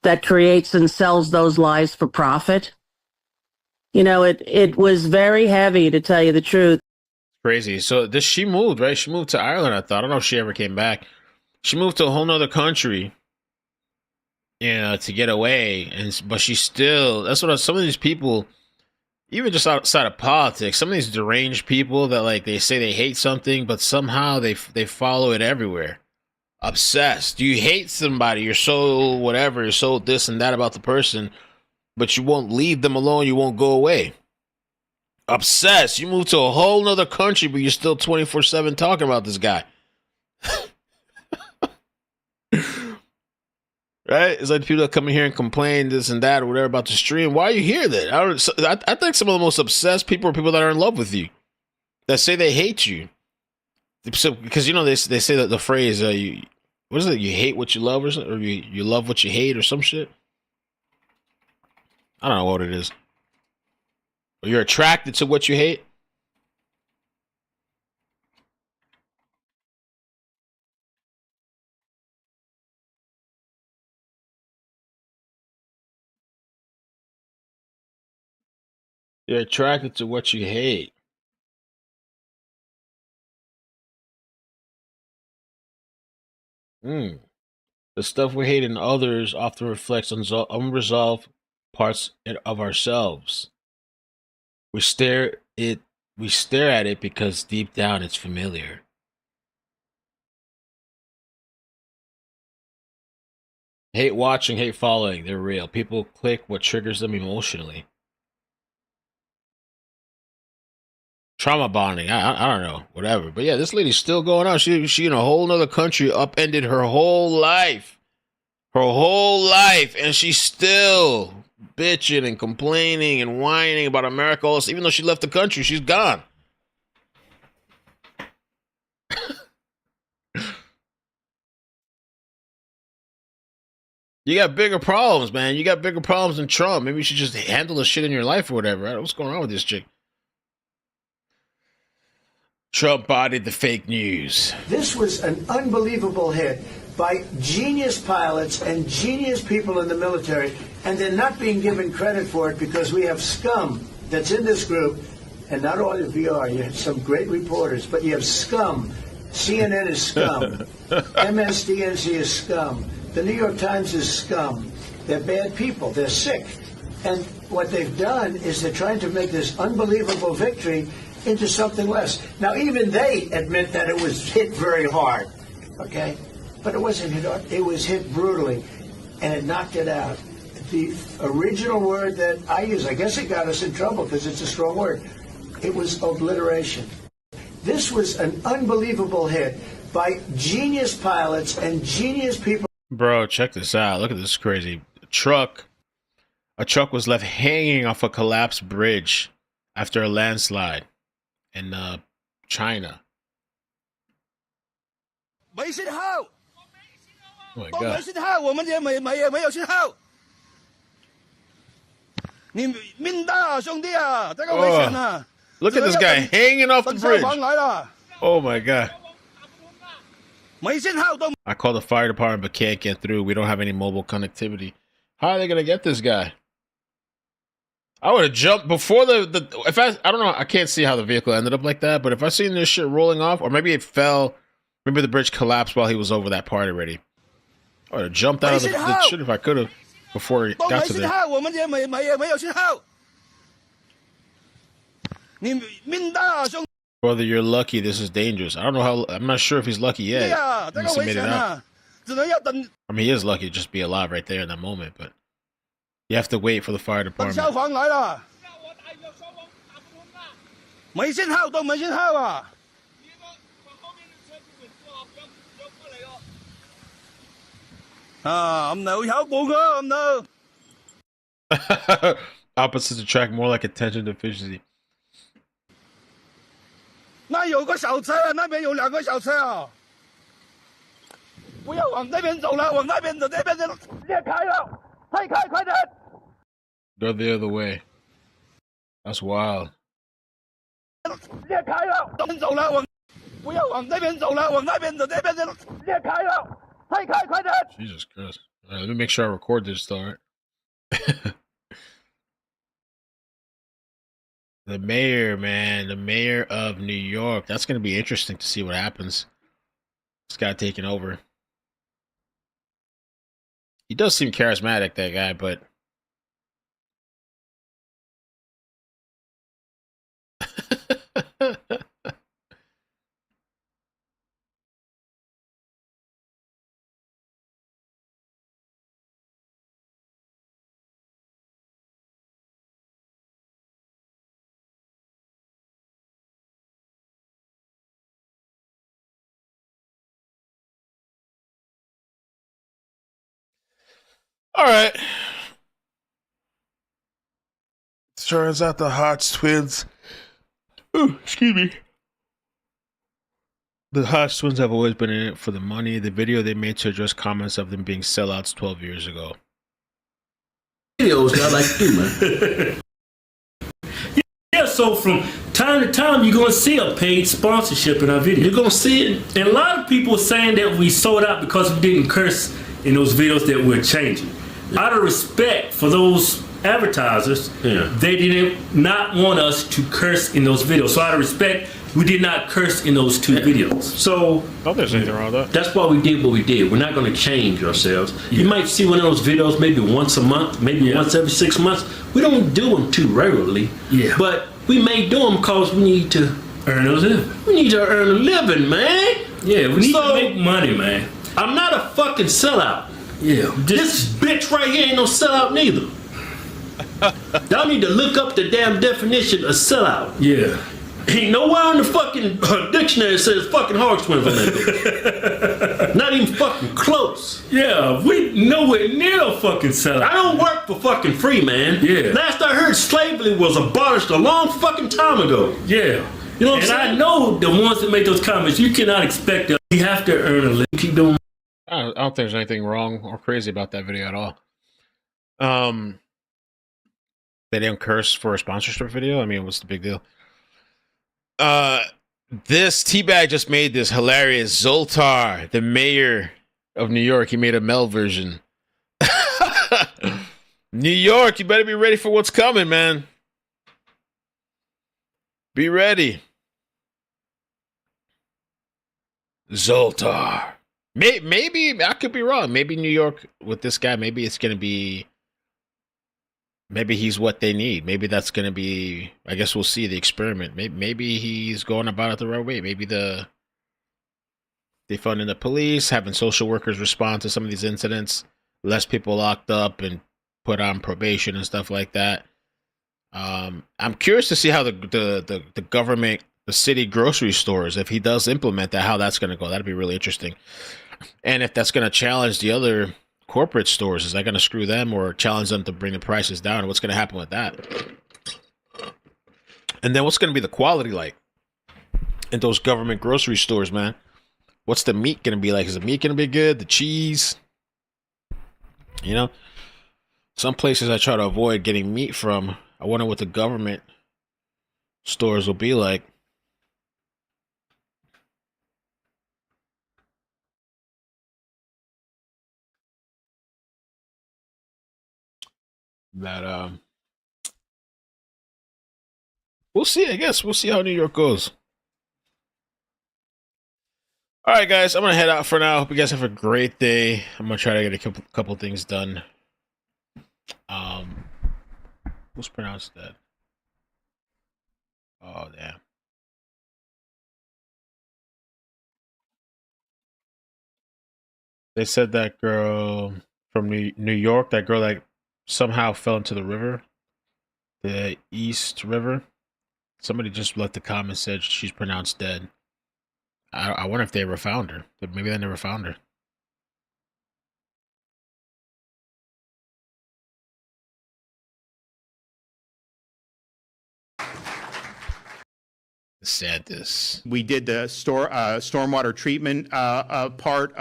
that creates and sells those lies for profit. You know, it was very heavy, to tell you the truth. Crazy. So she moved, right? She moved to Ireland, I thought. I don't know if she ever came back. She moved to a whole nother country, to get away. But she still, that's what some of these people, even just outside of politics, some of these deranged people that, like, they say they hate something, but somehow they follow it everywhere. Obsessed. You hate somebody, you're so whatever, you're so this and that about the person, but you won't leave them alone, you won't go away. Obsessed. You move to a whole nother country, but you're still 24/7 talking about this guy. Right? It's like people that come in here and complain this and that or whatever about the stream. Why are you here then? I think some of the most obsessed people are people that are in love with you, that say they hate you. So, because, they say that the phrase, what is it? You hate what you love, or something, or you love what you hate, or some shit. I don't know what it is. Or you're attracted to what you hate. You're attracted to what you hate. The stuff we hate in others often reflects unresolved parts of ourselves. We stare at it because deep down it's familiar. Hate watching, hate following, they're real. People click what triggers them emotionally. Trauma bonding, I don't know, whatever. But yeah, this lady's still going on. She in a whole nother country, upended her whole life. And she's still bitching and complaining and whining about America. Even though she left the country, she's gone. You got bigger problems, man. You got bigger problems than Trump. Maybe you should just handle the shit in your life or whatever. Right? What's going on with this chick? Trump bodied the fake news. This was an unbelievable hit by genius pilots and genius people in the military, and they're not being given credit for it because we have scum that's in this group, and not all of you are. You have some great reporters, but you have scum. CNN is scum. MSDNC is scum. The New York Times is scum. They're bad people. They're sick. And what they've done is they're trying to make this unbelievable victory into something less. Now, even they admit that it was hit very hard, okay? But it wasn't hit hard. It was hit brutally, and it knocked it out. The original word that I use, I guess it got us in trouble because it's a strong word. It was obliteration. This was an unbelievable hit by genius pilots and genius people. Bro, check this out. Look at this crazy truck. A truck was left hanging off a collapsed bridge after a landslide in China. Oh my God. Oh, look at this guy hanging off the bridge. Oh my God. I called the fire department but can't get through. We don't have any mobile connectivity. How are they gonna get this guy? I would have jumped before the if I don't know, I can't see how the vehicle ended up like that, but if I seen this shit rolling off, or maybe it fell, maybe the bridge collapsed while he was over that part already. I would have jumped out of the shit if I could have before he got to there. Brother, you're lucky. This is dangerous. I don't know how. I'm not sure if he's lucky yet. He must have made it out. I mean, he is lucky to just be alive right there in that moment, but you have to wait for the fire department. Opposites attract more like attention deficiency. 那有个小车啊，那边有2个小车啊，不要往那边走了，往那边走，那边就裂开了，退开，快点！ Go the other way. That's wild. 裂开了，走了，往不要往那边走了，往那边走，那边就裂开了，退开，快点！ Jesus Christ. All right, let me make sure I record this still, all right? The mayor, man, the mayor of New York. That's going to be interesting to see what happens. This guy taking over. He does seem charismatic, that guy, but all right. Turns out the Hodge twins. Ooh, excuse me. The Hodge twins have always been in it for the money. The video they made to address comments of them being sellouts 12 years ago. Videos that I like to do, man. Yeah, so from time to time, you're going to see a paid sponsorship in our video. You're going to see it. And a lot of people are saying that we sold out because we didn't curse in those videos that we're changing. Yeah. Out of respect for those advertisers, they did not want us to curse in those videos. So out of respect, we did not curse in those 2 videos. So there's anything wrong with that. That's why we did what we did. We're not going to change ourselves. You might see one of those videos maybe once a month, maybe once every 6 months. We don't do them too regularly. But we may do them because we need to earn a living. We need to earn a living, man. Yeah, we need to make money, man. I'm not a fucking sellout. Yeah, this bitch right here ain't no sellout neither. Y'all need to look up the damn definition of sellout. Yeah. Ain't nowhere on the fucking dictionary that says fucking hog swim for that. Not even fucking close. Yeah, we nowhere near a fucking setup. I don't work for fucking free, man. Yeah. Last I heard, slavery was abolished a long fucking time ago. Yeah. You know what I'm and saying? I know the ones that make those comments, you cannot expect them. You have to earn a living. Keep doing. I don't think there's anything wrong or crazy about that video at all. They didn't curse for a sponsorship video. I mean, what's the big deal? This Teabag just made this hilarious Zoltar, the mayor of New York. He made a Mel version. New York, you better be ready for what's coming, man. Be ready. Zoltar. Maybe I could be wrong. Maybe New York with this guy, maybe it's going to be, maybe he's what they need. Maybe that's going to be, I guess we'll see the experiment. Maybe he's going about it the right way. Maybe defunding the police, having social workers respond to some of these incidents, less people locked up and put on probation and stuff like that. I'm curious to see how the government, the city grocery stores, if he does implement that, how that's going to go. That'd be really interesting. And if that's going to challenge the other corporate stores, is that going to screw them or challenge them to bring the prices down? What's going to happen with that? And then what's going to be the quality like in those government grocery stores, man? What's the meat going to be like? Is the meat going to be good? The cheese? You know, some places I try to avoid getting meat from. I wonder what the government stores will be like. That we'll see. I guess we'll see how New York goes. All right, guys, I'm gonna head out for now. Hope you guys have a great day. I'm gonna try to get a couple things done. What's pronounced that? Oh, damn. They said that girl from New York, that girl that somehow fell into the river, the East River. Somebody just left a comment, said she's pronounced dead. I wonder if they ever found her. Maybe they never found her. Sadness. We did the stormwater treatment part.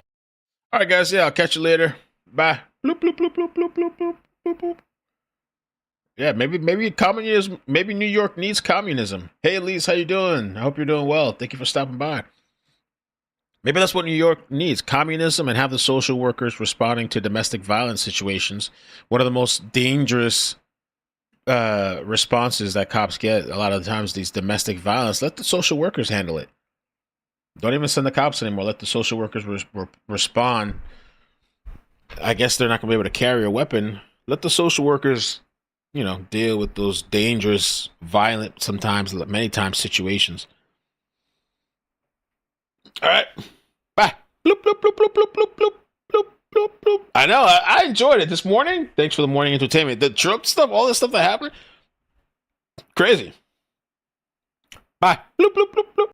All right, guys. Yeah, I'll catch you later. Bye. Bloop, bloop, bloop, bloop, bloop, bloop, bloop, bloop, bloop. Yeah, maybe communism. Maybe New York needs communism. Hey, Elise, how you doing? I hope you're doing well. Thank you for stopping by. Maybe that's what New York needs: communism, and have the social workers responding to domestic violence situations. One of the most dangerous responses that cops get a lot of the times, these domestic violence. Let the social workers handle it. Don't even send the cops anymore. Let the social workers respond. I guess they're not going to be able to carry a weapon. Let the social workers, you know, deal with those dangerous, violent, sometimes, many times, situations. All right. Bye. Bloop, bloop, bloop, bloop, bloop, bloop, bloop. Bloop, bloop. I know. I enjoyed it this morning. Thanks for the morning entertainment. The Trump stuff, all this stuff that happened. Crazy. Bye. Bloop, bloop, bloop, bloop.